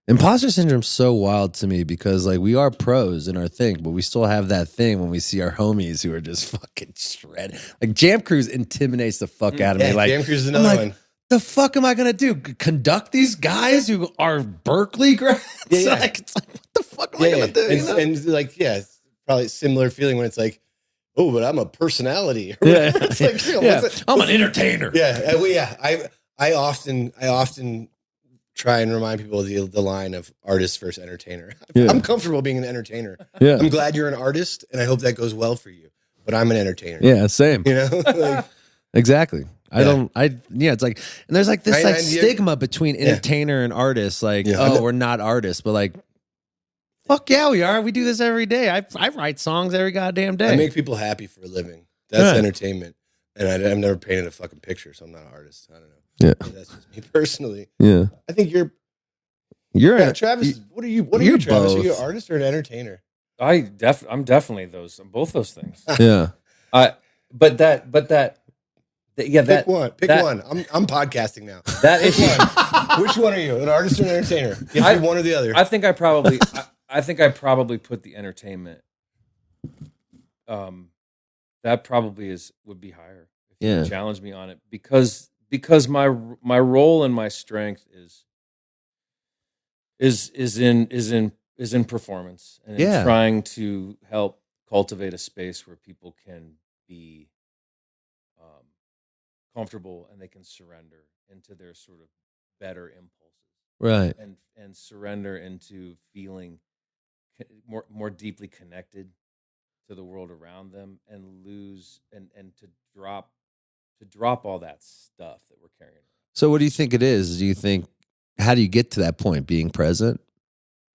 Imposter syndrome's so wild to me because like we are pros in our thing, but we still have that thing when we see our homies who are just fucking shredded. Like Jam Cruise intimidates the fuck out of me. Like Jam Cruise is another one. The fuck am I gonna do? Conduct these guys who are Berkeley grads? Yeah. Like, it's like, what the fuck am I gonna do? And like, yeah, it's probably a similar feeling when it's like, oh, but I'm a personality. Yeah. It's like, you know, I'm an entertainer. Yeah. I often try and remind people of the line of artist versus entertainer. Yeah. I'm comfortable being an entertainer. Yeah. I'm glad you're an artist, and I hope that goes well for you. But I'm an entertainer. Yeah, same. You know, like, exactly. It's like, and there's like this like stigma between entertainer and artist. Like, we're not artists, but like, fuck yeah, we are. We do this every day. I write songs every goddamn day. I make people happy for a living. That's entertainment. And I've never painted a fucking picture, so I'm not an artist. I don't know. Yeah, that's just me personally. Yeah, I think you're Travis. What are you, Travis? Both. Are you an artist or an entertainer? I'm definitely both those things. Yeah. Pick one. I'm podcasting now. That is one. Which one are you? An artist or an entertainer? You have to be one or the other. I think I probably put the entertainment. That probably would be higher if you challenge me on it because my role and my strength is in performance and in trying to help cultivate a space where people can be comfortable and they can surrender into their sort of better impulses, right? And surrender into feeling more deeply connected to the world around them, and lose and to drop all that stuff that we're carrying around. So, what do you think it is? How do you get to that point? Being present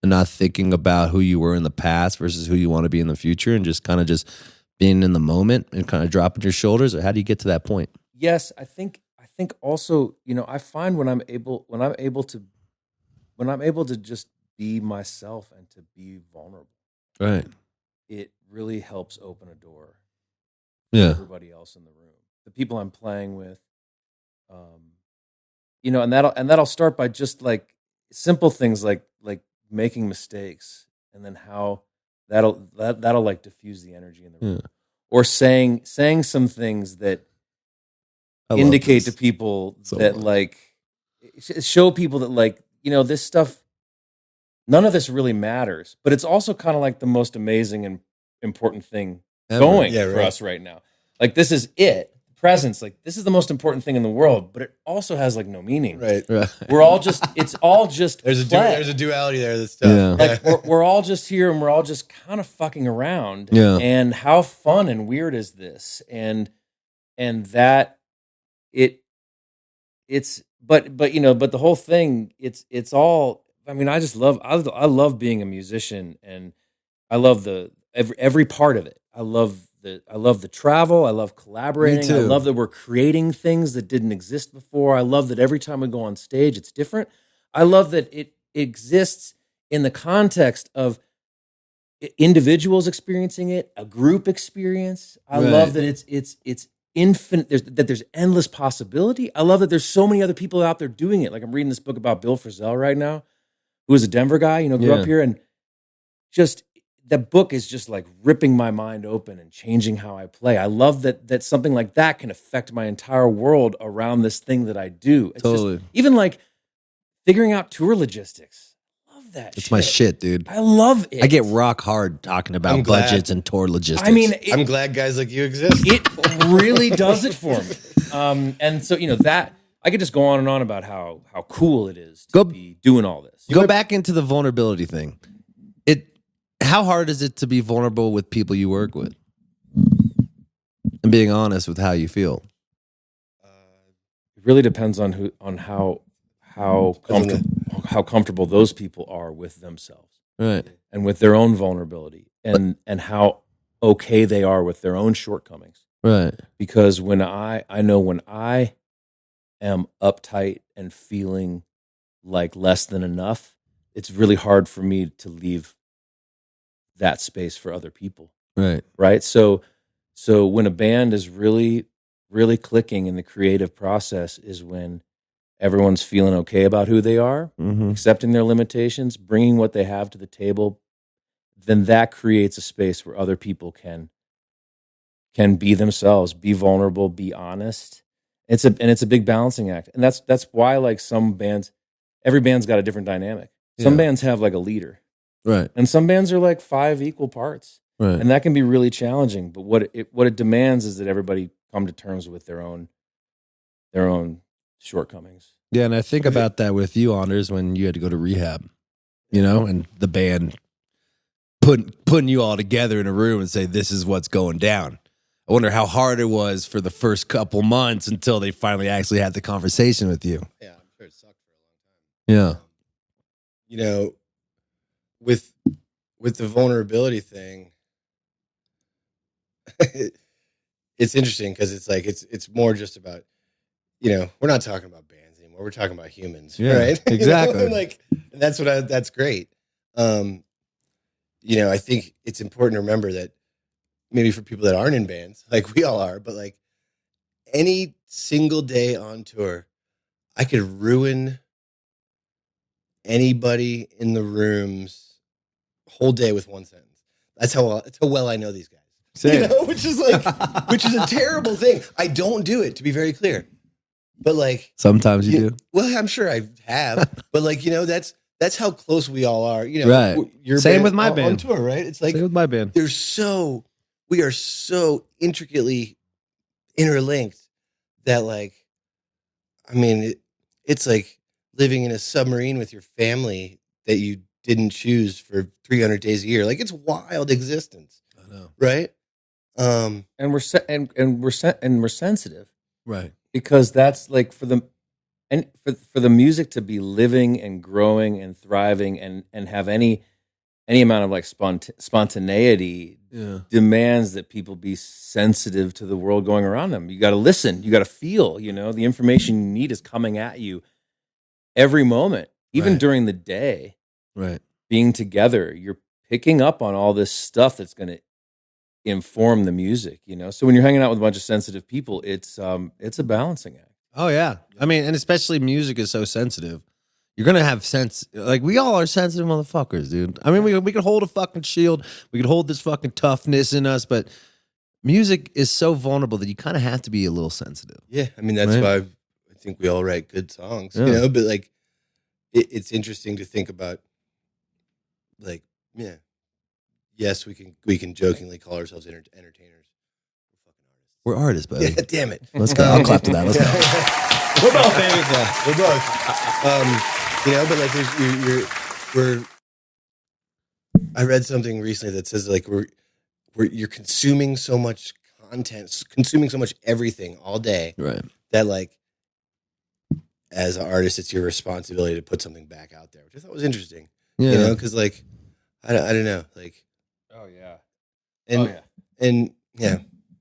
and not thinking about who you were in the past versus who you want to be in the future, and just kind of just being in the moment and kind of dropping your shoulders. Or how do you get to that point? Yes, I think also, you know, I find when I'm able to just be myself and to be vulnerable, right, it really helps open a door for everybody else in the room, the people I'm playing with, you know, and that'll start by just like simple things like making mistakes, and then how that'll like diffuse the energy in the room, or saying some things that indicate to people that like show people that, like, you know, this stuff, none of this really matters, but it's also kind of like the most amazing and important thing going for us right now. Like, this is it. Presence, like, this is the most important thing in the world, but it also has like no meaning. Right. We're all just, it's all just there's a duality there that's tough. Like, we're all just here and we're all just kind of fucking around. Yeah. And how fun and weird is this? And that but you know, but the whole thing, it's all, I mean, I love being a musician, and I love every part of it. I love the travel. I love collaborating. I love that we're creating things that didn't exist before. I love that every time we go on stage, it's different. I love that it exists in the context of individuals experiencing it, a group experience. I love that it's infinite. There's endless possibility. I love that there's so many other people out there doing it. Like, I'm reading this book about Bill Frisell right now, who is a Denver guy, you know, grew up here, and just the book is just like ripping my mind open and changing how I play. I love that something like that can affect my entire world around this thing that I do. It's just, even like figuring out tour logistics. I love that. It's my shit, dude. I love it. I get rock hard talking about budgets and tour logistics. I mean, I'm glad guys like you exist. It really does it for me. And so, that I could just go on and on about how cool it is to be doing all this. Go back into the vulnerability thing. How hard is it to be vulnerable with people you work with? And being honest with how you feel? It really depends on how comfortable those people are with themselves. Right. And with their own vulnerability and how okay they are with their own shortcomings. Right. Because when I am uptight and feeling like less than enough, it's really hard for me to leave that space for other people. Right. Right. So when a band is really, really clicking in the creative process is when everyone's feeling okay about who they are, accepting their limitations, bringing what they have to the table, then that creates a space where other people can be themselves, be vulnerable, be honest. It's a big balancing act. And that's why like some bands, every band's got a different dynamic. Some bands have like a leader. Right. And some bands are like 5 equal parts. Right. And that can be really challenging. But what it demands is that everybody come to terms with their own shortcomings. Yeah, and I think about that with you, Anders, when you had to go to rehab, and the band putting you all together in a room and say, this is what's going down. I wonder how hard it was for the first couple months until they finally actually had the conversation with you. Yeah, I'm sure it sucked for a long time. Yeah. With the vulnerability thing, it's interesting because it's like it's more just about, we're not talking about bands anymore. We're talking about humans, right? Exactly. And that's great. I think it's important to remember that maybe for people that aren't in bands, like we all are, but like any single day on tour, I could ruin anybody in the room's whole day with one sentence. That's how well I know these guys. Same. Which is a terrible thing. I don't do it, to be very clear. But like sometimes you do. Well, I'm sure I have. But like, that's how close we all are. Right. Same with my band on tour, right? It's like same with my band. We are so intricately interlinked that like, I mean, it's like living in a submarine with your family that you didn't choose for 300 days a year. Like it's wild existence. I know. Right. And we're sensitive. Right. Because that's like for the music to be living and growing and thriving and have any amount of like spontaneity demands that people be sensitive to the world going around them. You got to listen. You got to feel. The information you need is coming at you every moment, even during the day. Right. Being together, you're picking up on all this stuff that's going to inform the music. So when you're hanging out with a bunch of sensitive people, it's a balancing act. Oh yeah. I mean, and especially music is so sensitive. You're gonna have sense. Like we all are sensitive motherfuckers, dude. I mean, we could hold a fucking shield. We could hold this fucking toughness in us, but music is so vulnerable that you kind of have to be a little sensitive. Yeah, I mean that's why I think we all write good songs, But like, it's interesting to think about. Like, yes, we can jokingly call ourselves entertainers. We're artists, buddy. Yeah, damn it. Let's go. I'll clap to that. Let's go. We're both, baby. We're both. But like, I read something recently that says like you're consuming so much content, consuming so much everything all day, right? That like, as an artist, it's your responsibility to put something back out there, which I thought was interesting. Yeah, because like, I don't know, like, oh yeah, and yeah.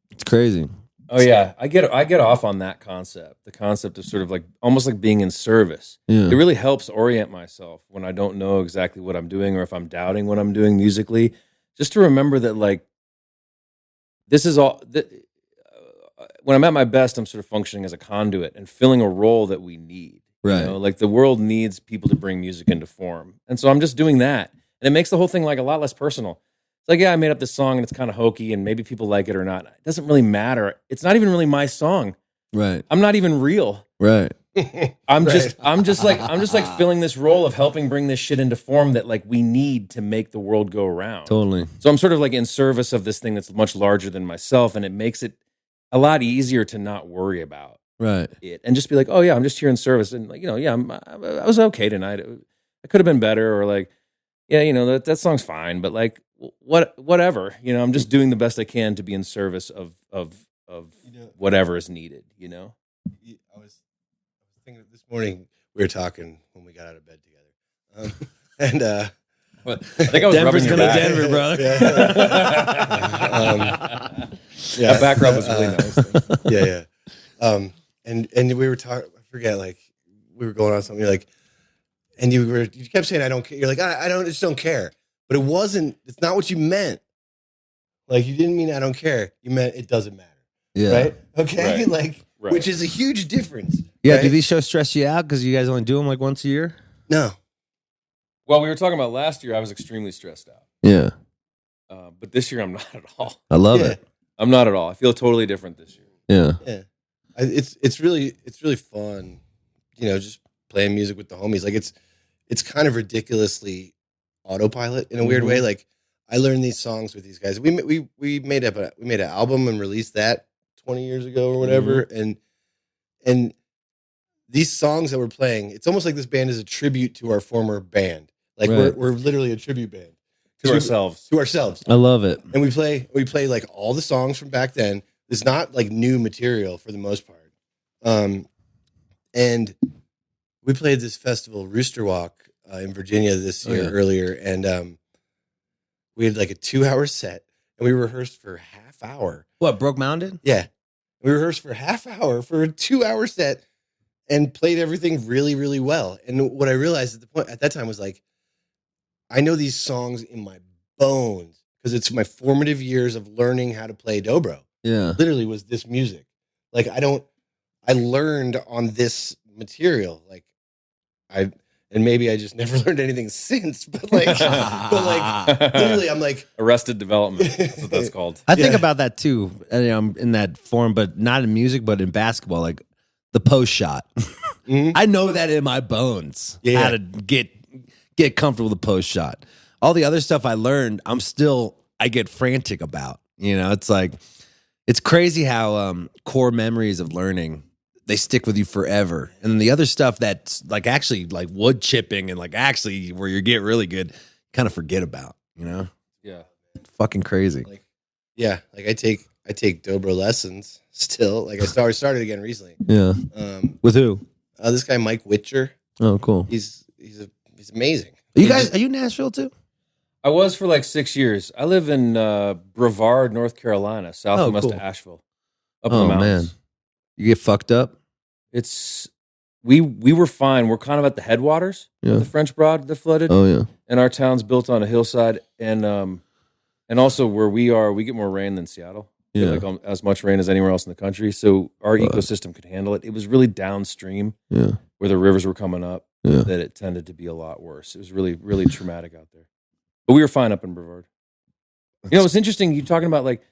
It's crazy. Oh yeah, I get off on that concept. The concept of sort of like almost like being in service. Yeah. It really helps orient myself when I don't know exactly what I'm doing or if I'm doubting what I'm doing musically. Just to remember that like this is all. When I'm at my best, I'm sort of functioning as a conduit and filling a role that we need. Right. Like the world needs people to bring music into form, and so I'm just doing that, and it makes the whole thing like a lot less personal. It's like, yeah, I made up this song and it's kind of hokey and maybe people like it or not. It doesn't really matter. It's not even really my song. Right. I'm not even real. Right. I'm just like filling this role of helping bring this shit into form that like we need to make the world go around. Totally. So I'm sort of like in service of this thing that's much larger than myself, and it makes it a lot easier to not worry about it and just be like, oh yeah, I'm just here in service, and like, I was okay tonight. I could have been better, or like, yeah, that song's fine, but like whatever, I'm just doing the best I can to be in service of whatever is needed, I was thinking this morning, we were talking when we got out of bed together. And I think I was Denver's rubbing your gonna back. Denver, brother. Yeah. That back rub was really nice. Yeah. And we were talking, I forget, like we were going on something like, and you kept saying, I don't care. You're like, I just don't care. But it's not what you meant. Like, you didn't mean I don't care. You meant it doesn't matter. Yeah. Right? Okay. Right. Right. Which is a huge difference. Yeah. Right? Do these shows stress you out because you guys only do them like once a year? No. Well, we were talking about last year. I was extremely stressed out. Yeah. But this year I'm not at all. I love it. I'm not at all. I feel totally different this year. Yeah. Yeah. It's really fun, just playing music with the homies. Like it's kind of ridiculously autopilot in a weird way. Like I learned these songs with these guys. We made an album and released that 20 years ago or whatever. And these songs that we're playing, it's almost like this band is a tribute to our former band. Like we're literally a tribute band To ourselves. I love it. And we play like all the songs from back then. It's not like new material for the most part. And we played this festival, Rooster Walk, in Virginia this year earlier, and we had like a 2-hour set, and we rehearsed for a half hour. What, Broke Mountain? Yeah, we rehearsed for a half hour for a 2-hour set, and played everything really, really well. And what I realized at that time was like, I know these songs in my bones because it's my formative years of learning how to play dobro. Yeah. Literally was this music. Like I learned on this material. Like and maybe I just never learned anything since, but like literally I'm like Arrested Development. That's what that's called. I think about that too. In that form, but not in music, but in basketball, like the post shot. I know that in my bones how to get comfortable with the post shot. All the other stuff I learned, I get frantic about. It's like, it's crazy how core memories of learning, they stick with you forever. And then the other stuff that's like actually like wood chipping and like actually where you get really good, kind of forget about, Yeah. Fucking crazy. like I take dobro lessons still. Like I started again recently. Yeah. With who? This guy Mike Witcher. Oh, cool. He's amazing. Are you in Nashville too? I was for like 6 years. I live in Brevard, North Carolina, southwest of Asheville, up in the mountains. Man. You get fucked up? We were fine. We're kind of at the headwaters of the French Broad that flooded. Oh yeah. And our town's built on a hillside, and also where we are, we get more rain than Seattle. We get like as much rain as anywhere else in the country. So our ecosystem could handle it. It was really downstream where the rivers were coming up that it tended to be a lot worse. It was really, really traumatic out there. But we were fine up in Brevard. It's interesting you talking about like,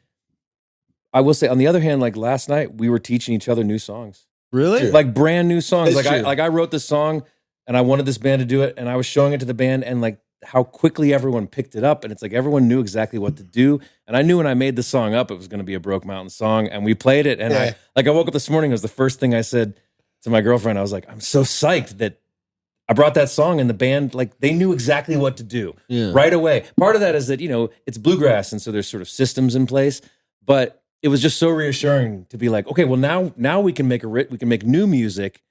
I will say on the other hand, like last night we were teaching each other new songs. Really? Like brand new songs. That's true. I wrote this song and I wanted this band to do it, and I was showing it to the band, and like how quickly everyone picked it up, and it's like everyone knew exactly what to do. And I knew when I made the song up, it was going to be a Broke Mountain song, and we played it. And I woke up this morning, it was the first thing I said to my girlfriend. I was like, I'm so psyched that I brought that song, and the band, like, they knew exactly what to do right away. Part of that is that, it's bluegrass, and so there's sort of systems in place, but it was just so reassuring to be like, okay, well now we can make new music,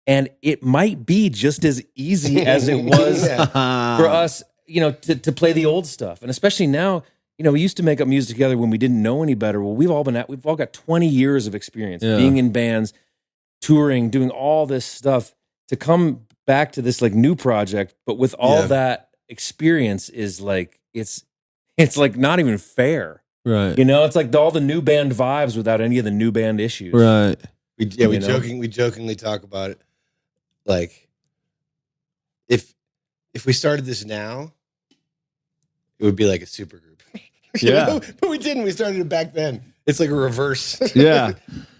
and it might be just as easy as it was for us, to play the old stuff. And especially now, we used to make up music together when we didn't know any better. Well, we've all got 20 years of experience being in bands, touring, doing all this stuff. To come back to this like new project, but with all that experience is like, it's like not even fair. Right. It's like all the new band vibes without any of the new band issues. Right. We jokingly talk about it. Like, if we started this now, it would be like a supergroup. But we didn't. We started it back then. It's like a reverse. Yeah.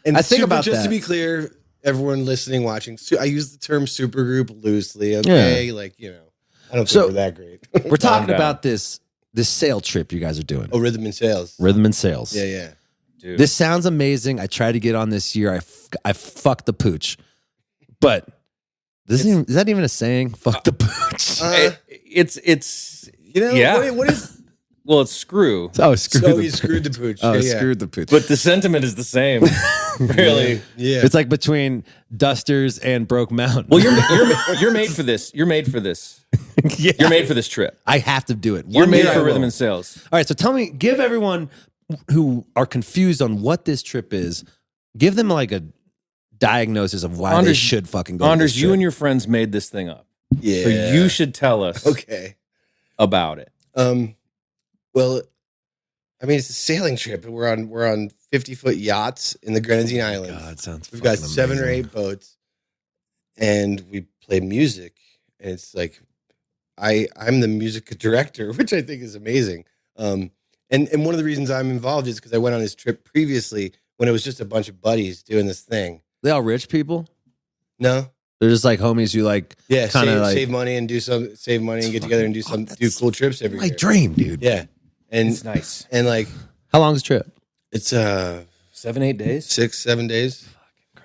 And I think about just that. to be clear, everyone listening, watching. So I use the term supergroup loosely. Okay, like I don't think we're that great. We're talking about this sail trip you guys are doing. Oh, Rhythm and Sales. Rhythm and Sales. Yeah. Dude. This sounds amazing. I tried to get on this year. I fucked the pooch. But is that even a saying? Fuck the pooch. It's what is? Well, it's screw. Oh, He screwed the pooch. Oh, screwed the pooch. But the sentiment is the same. Really. Yeah. It's like between Dusters and Broke Mountain. Well, you're made for this. You're made for this. Yeah. You're made for this trip. I have to do it. You're One made year I for will. Rhythm and Sales. All right, so give everyone who are confused on what this trip is, give them like a diagnosis of why they should fucking go. Anders, on this you trip. and your friends made this thing up. Yeah. So you should tell us about it. Well, I mean, it's a sailing trip. We're on 50-foot yachts in the Grenadine Islands. God, sounds We've got fucking 7 or amazing. 8 boats, and we play music. And it's like I'm the music director, which I think is amazing. And one of the reasons I'm involved is because I went on this trip previously when it was just a bunch of buddies doing this thing. They all rich people? No, They're just like homies who like yeah, kind of like save money and save money and get together and do cool trips every my year. dream, dude. Yeah, and It's nice. and like How long is the trip? it's 7-8 days. 6-7 days.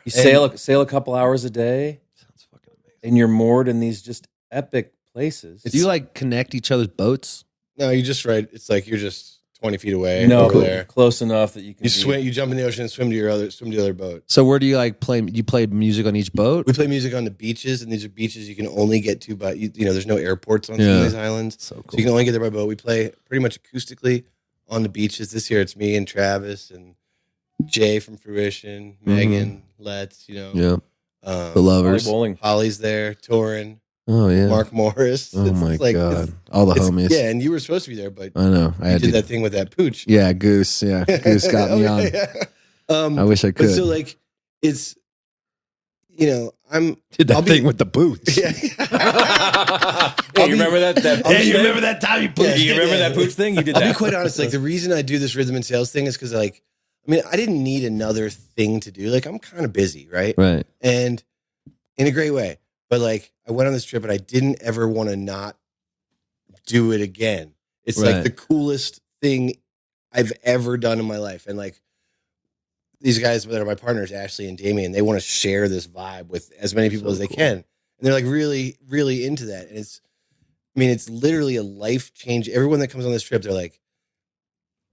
You sail a couple hours a day, Sounds fucking amazing. and you're moored in these just epic places. Do you like connect each other's boats? No, you just right. It's like you're just 20 feet away. no, over there. close enough that you can You swim. You jump in the ocean and swim to the other boat. So where do you like play? You play music on each boat? We play music on the beaches, and these are beaches you can only get to by there's no airports on some Yeah. of these islands, So so cool. you can only get there by boat. We play pretty much acoustically on the beaches. This year it's me and Travis and Jay from Fruition, Megan, Let's, Yeah. The Holly lovers. bowling. Holly's there, Torin, Oh yeah. Mark Morris. Oh my like, god. All the homies. Yeah, and you were supposed to be there, but I know. I you had did to. that thing with that pooch. Yeah, Goose. Yeah, Goose got me on. I wish I But could. so like it's I'm Did that I'll be- thing with the boots. yeah. Hey, you remember that pooch you thing? remember that time you put? Yeah, You remember that pooch thing? You did I'll that. be quite honest. Like the reason I do this rhythm and sales thing is because I didn't need another thing to do. Like I'm kind of busy, right? Right. And in a great way. But like I went on this trip and I didn't ever want to not do it again. It's Right. like the coolest thing I've ever done in my life. And like these guys that are my partners, Ashley and Damien, they want to share this vibe with as many people So as they cool. can. And they're like really, really into that. And it's literally a life change. Everyone that comes on this trip, they're like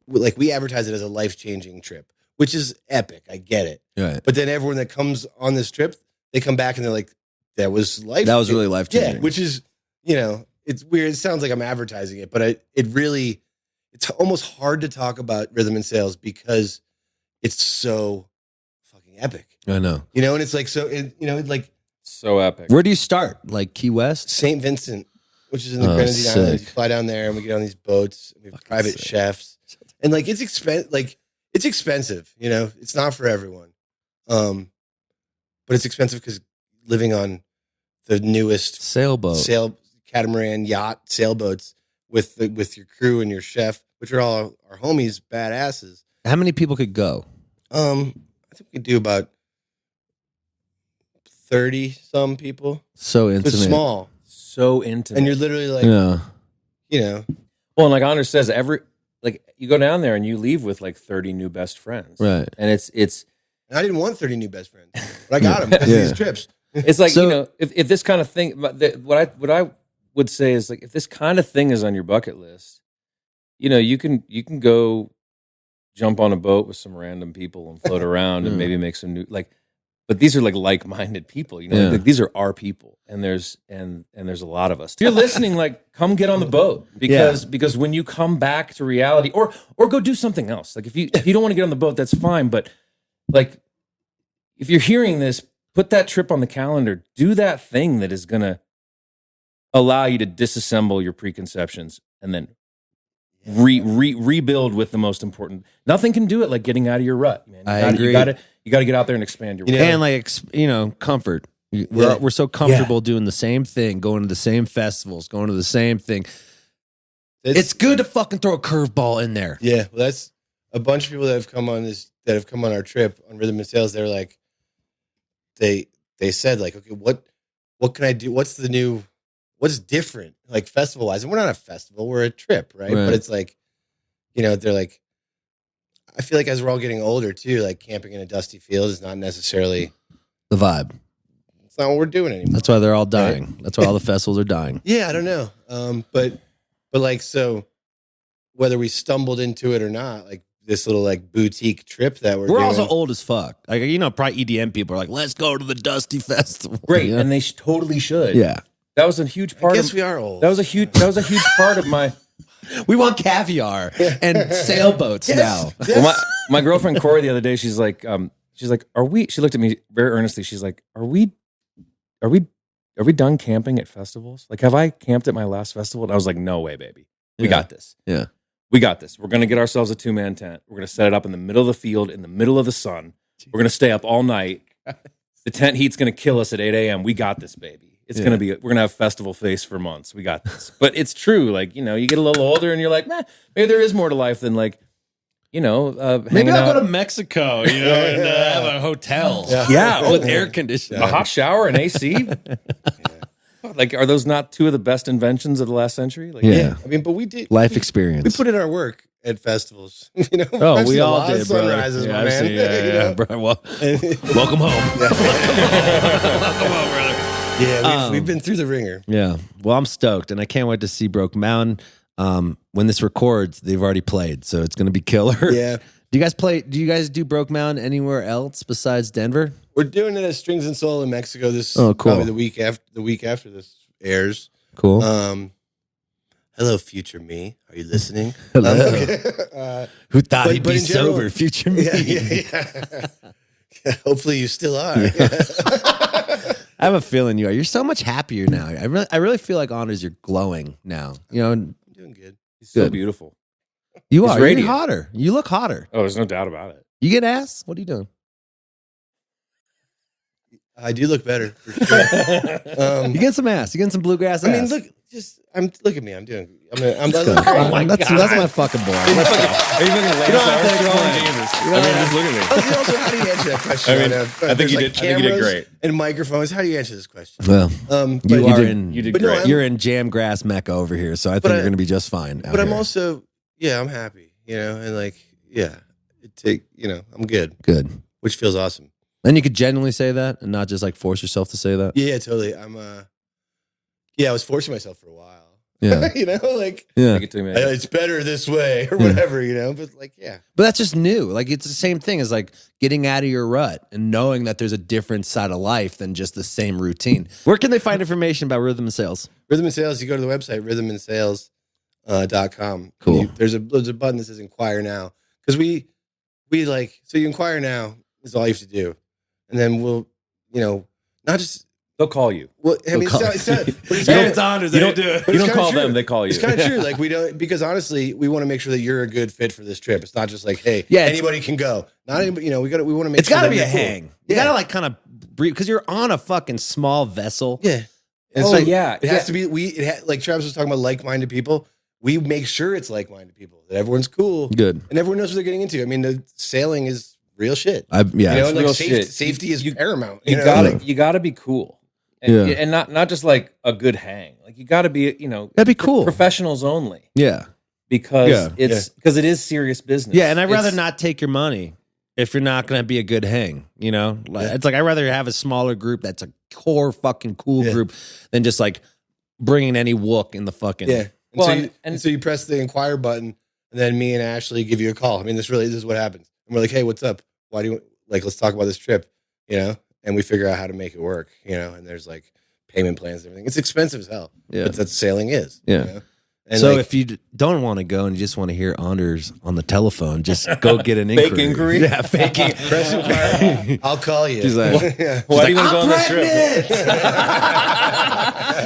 we advertise it as a life-changing trip, which is epic. I get it. Right. But then everyone that comes on this trip, they come back and they're like, that was life. That was really life changing. Yeah, which is, it's weird. It sounds like I'm advertising it, but it's almost hard to talk about rhythm and sales because it's so fucking epic. I know. And it's like, like So epic. Where do you start? Like Key West? St. Vincent, which is in the Oh, Grenadine sick. Islands. You fly down there and we get on these boats. We have Fucking private sick. chefs. And like, it's expensive, it's not for everyone. But it's expensive because living on the newest Sailboat. catamaran yacht sailboats with your crew and your chef, which are all our homies, badasses. How many people could go? I think we could do about 30 some people. So It's intimate. small, So intimate. and you're literally like, Yeah. Well, and like Anders says, you go down there and you leave with like 30 new best friends. Right. And it's and I didn't want 30 new best friends, but I got them because Yeah. of these trips. It's like, So- if this kind of thing, what I would say is like, if this kind of thing is on your bucket list, you can go jump on a boat with some random people and float around and maybe make some new, but these are like-minded people, Yeah. like, these are our people. And there's a lot of us. If you're listening, like, come get on the boat because when you come back to reality or go do something else, like if you don't want to get on the boat, that's fine. But like, if you're hearing this, put that trip on the calendar. Do that thing that is going to allow you to disassemble your preconceptions and then rebuild with the most important. Nothing can do it like getting out of your rut, man. I agree. You got to get out there and expand your. And like, comfort. We're so comfortable doing the same thing, going to the same festivals, going to the same thing. It's good to fucking throw a curveball in there. Yeah, well, that's a bunch of people that have come on our trip on Rhythm and Sales. They're like, they said like, okay, what can I do? What's different, like festival wise? And we're not a festival, we're a trip, right? But it's like, they're like, I feel like as we're all getting older too, like camping in a dusty field is not necessarily the vibe. It's not what we're doing anymore. That's why they're all dying. Right? That's why all the festivals are dying. Yeah, I don't know. But like, so whether we stumbled into it or not, like this little like boutique trip that we're doing. Also old as fuck. Like, probably EDM people are like, let's go to the Dusty Festival. Great. And they totally should. Yeah. That was a huge part. I guess we are old. That was a huge part of my. We want caviar and sailboats now. Yes. Well, my girlfriend Corey the other day, she's like, are we? She looked at me very earnestly. She's like, are we done camping at festivals? Like, have I camped at my last festival? And I was like, no way, baby. We got this. Yeah. We got this. We're going to get ourselves a 2-man tent. We're going to set it up in the middle of the field, in the middle of the sun. We're going to stay up all night. The tent heat's going to kill us at 8 a.m. We got this, baby. It's going to be, we're going to have festival face for months. We got this. But it's true. Like, you get a little older and you're like, maybe there is more to life than like, maybe I'll go to Mexico, and have a hotel. Yeah. With air conditioning. A hot shower and AC. Like, are those not two of the best inventions of the last century? Like, I mean, but we did life experience. We put in our work at festivals. Oh, we all did, sunrises, my man. Bro. Welcome home. Welcome home, brother. Yeah, we've been through the ringer. Yeah. Well, I'm stoked, and I can't wait to see Broke Mountain. When this records, they've already played, so it's going to be killer. Yeah. Do you guys do Broke Mountain anywhere else besides Denver? We're doing it at Strings and Soul in Mexico. Cool. Probably the week after this airs. Cool. Hello, future me. Are you listening? Hello. Who thought he'd be sober, future me? Yeah. Hopefully, you still are. I have a feeling you are. You're so much happier now. I really feel like, Anders, you're glowing now. I'm doing good. He's so beautiful. You are. Radiant. You're hotter. You look hotter. Oh, there's no doubt about it. You get ass? What are you doing? I do look better. For sure. You get some ass. You get some bluegrass ass. I mean, look at me. I'm doing. I'm oh my, that's my fucking boy. Are you fucking You don't have to explain. Jesus. Just look at me. Also, how do you answer that question? I think you did great. And microphones. How do you answer this question? Well, you did great. You're in Jamgrass Mecca over here, so I think you're going to be just fine. But I'm also, I'm happy, and like, I'm good. Good. Which feels awesome. And you could genuinely say that and not just like force yourself to say that. Yeah, totally. I was forcing myself for a while. Yeah. It's better this way or whatever, but like, yeah. But that's just new. Like, it's the same thing as like getting out of your rut and knowing that there's a different side of life than just the same routine. Where can they find information about Rhythm and Sales? Rhythm and Sales, you go to the website, rhythmsales.com. Cool. There's a button that says inquire now. Because we so you inquire now is all you have to do. And then we'll, not just. They'll call you. Well, I mean, it's Anders. You don't call them; they call you. It's kind of true. Like because honestly, we want to make sure that you're a good fit for this trip. It's not just like, hey, anybody can go. Not anybody. We want to make. It's got to be a hang. You got to like kind of breathe because you're on a fucking small vessel. Yeah. And it has to be. Like Travis was talking about, like-minded people. We make sure it's like-minded people, that everyone's cool, good, and everyone knows what they're getting into. I mean, the sailing is real shit. It's real shit. Safety is paramount. You gotta be cool. And not just like a good hang. Like, you got to be, that'd be cool. Professionals only. Yeah. Because it is serious business. Yeah, and I'd rather not take your money if you're not going to be a good hang, It's like I'd rather have a smaller group that's a core fucking cool group than just like bringing any wook in the fucking So you press the inquire button and then me and Ashley give you a call. I mean, this is what happens. And we're like, "Hey, what's up? Why do you let's talk about this trip?" And we figure out how to make it work, and there's like payment plans and everything. It's expensive as hell, but that's sailing is. Yeah. And so if you don't want to go and you just want to hear Anders on the telephone, just go get an inquiry. Fake inquiry? Yeah, fake inquiry. I'll call you. She's like, why do you want to go on this trip?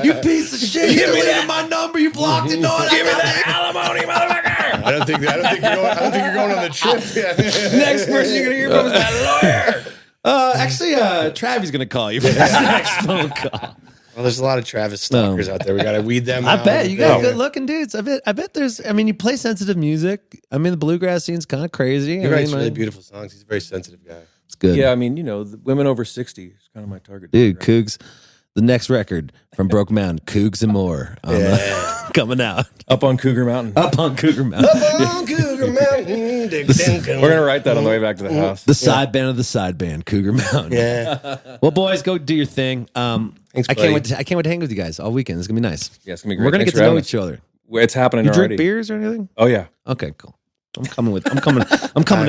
You piece of shit. You deleted my number. You blocked it. No, give me that alimony, motherfucker. I don't think you're going on the trip. Next person you're going to hear from is that lawyer. Actually, Travis gonna call you for this next phone call. Well, there's a lot of Travis stalkers out there. We gotta weed them out. I bet you got good looking dudes. I bet there's. I mean, you play sensitive music. I mean, the bluegrass scene's kind of crazy. He writes really beautiful songs. He's a very sensitive guy. It's good. Yeah, I mean, the women over 60 is kind of my target. Dude, Cougs. The next record from Broke Mountain, Cougs and More, coming out. Up on Cougar Mountain. Up on Cougar Mountain. Up on Cougar Mountain. We're going to write that on the way back to the house. The side band of the side band, Cougar Mountain. Yeah. Well, boys, go do your thing. Thanks, I can't buddy. wait to hang with you guys all weekend. It's going to be nice. Yeah, it's going to be great. We're going to Thanks get to for know having each other. us. It's happening You already. drink beers or anything? Oh, yeah. Okay, cool. I'm coming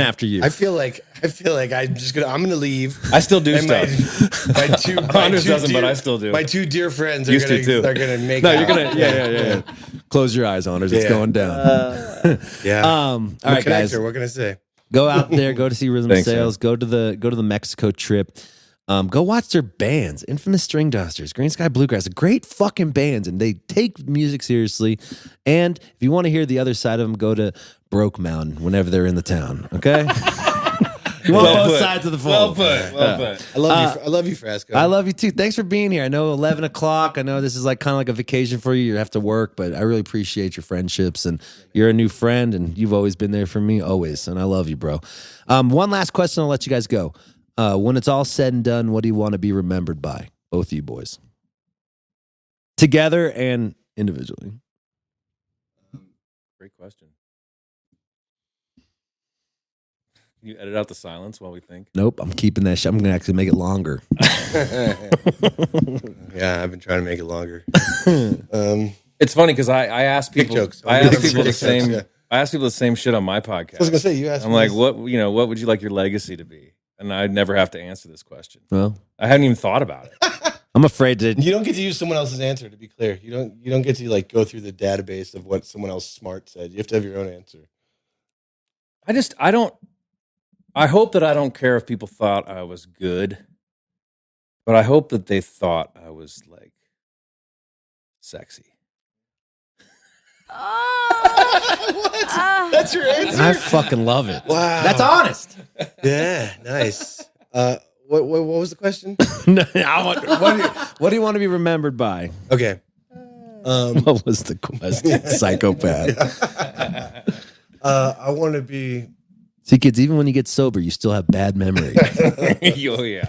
after you. I feel like I'm gonna leave. I still do And my stuff. Anders doesn't, dear, but I still do. My two dear friends Used to, too. are gonna make. No, out. you're gonna yeah. Close your eyes, Anders. It's Yeah. going down. Yeah. All right, guys. What can I say? Go out there. Go to see Rhythm Thanks, Sales. Go to the Mexico trip. Go watch their bands. Infamous Stringdusters, Greensky Bluegrass, great fucking bands, and they take music seriously. And if you want to hear the other side of them, go to Broke Mountain whenever they're in the town. Okay. You want both sides of the fold. Well put. I love you. I love you, Frasco. I love you too. Thanks for being here. I know 11 o'clock. I know this is like kind of like a vacation for you. You have to work, but I really appreciate your friendships, and you're a new friend, and you've always been there for me, always. And I love you, bro. One last question. I'll let you guys go. When it's all said and done, what do you want to be remembered by? Both of you boys. Together and individually. Great question. Can you edit out the silence while we think? Nope, I'm keeping that shit. I'm going to actually make it longer. Yeah, I've been trying to make it longer. It's funny because I ask people. jokes. I ask people the Jokes, same. yeah. I ask people the same shit on my podcast. I was gonna say you asked. I'm me like, this. what would you like your legacy to be? And I never have to answer this question. Well, I hadn't even thought about it. I'm afraid to. You don't get to use someone else's answer. To be clear, you don't get to like go through the database of what someone else smart said. You have to have your own answer. I hope that I don't care if people thought I was good, but I hope that they thought I was like sexy. What? That's your answer. I fucking love it. Wow. That's honest. Yeah, nice. What was the question? No, what do you want to be remembered by? Okay. What was the question? Psychopath. I want to be. See, kids, even when you get sober, you still have bad memory. Oh yeah.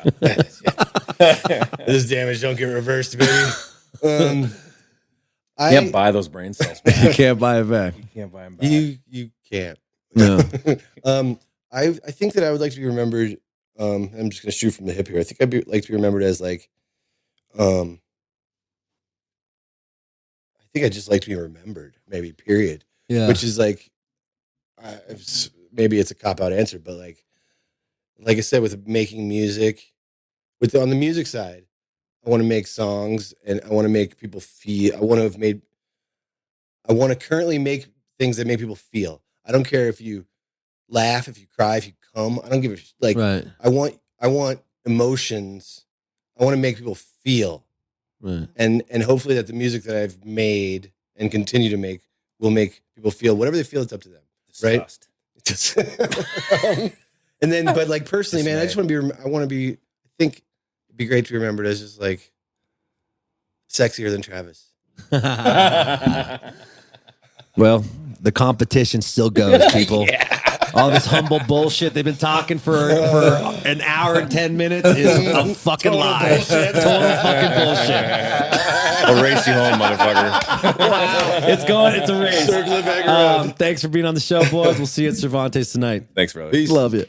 This damage don't get reversed, baby. You can't buy those brain cells back. You can't buy it back. You can't buy them back. You can't. No. I think that I would like to be remembered. I'm just gonna shoot from the hip here. I think I'd like to be remembered as like. I think I just like to be remembered. Maybe period. Yeah. Which is like, maybe it's a cop out answer, but like I said, with making music, on the music side, I want to make songs and I want to make people feel. I want to currently make things that make people feel. I don't care if you laugh, if you cry, if you come. I don't give a like. Right. I want emotions. I want to make people feel. Right. And hopefully that the music that I've made and continue to make will make people feel whatever they feel. It's up to them, Disgust. right? And then, but like personally, man, I just want to be. I think it'd be great to be remembered as just like sexier than Travis. Well, the competition still goes, people. All this humble bullshit they've been talking for an hour and 10 minutes is a fucking lie. bullshit. Total fucking bullshit. I'll race you home, motherfucker. It's a race. Circle it back around. Thanks for being on the show, boys. We'll see you at Cervantes tonight. Thanks, brother. Peace. Love you.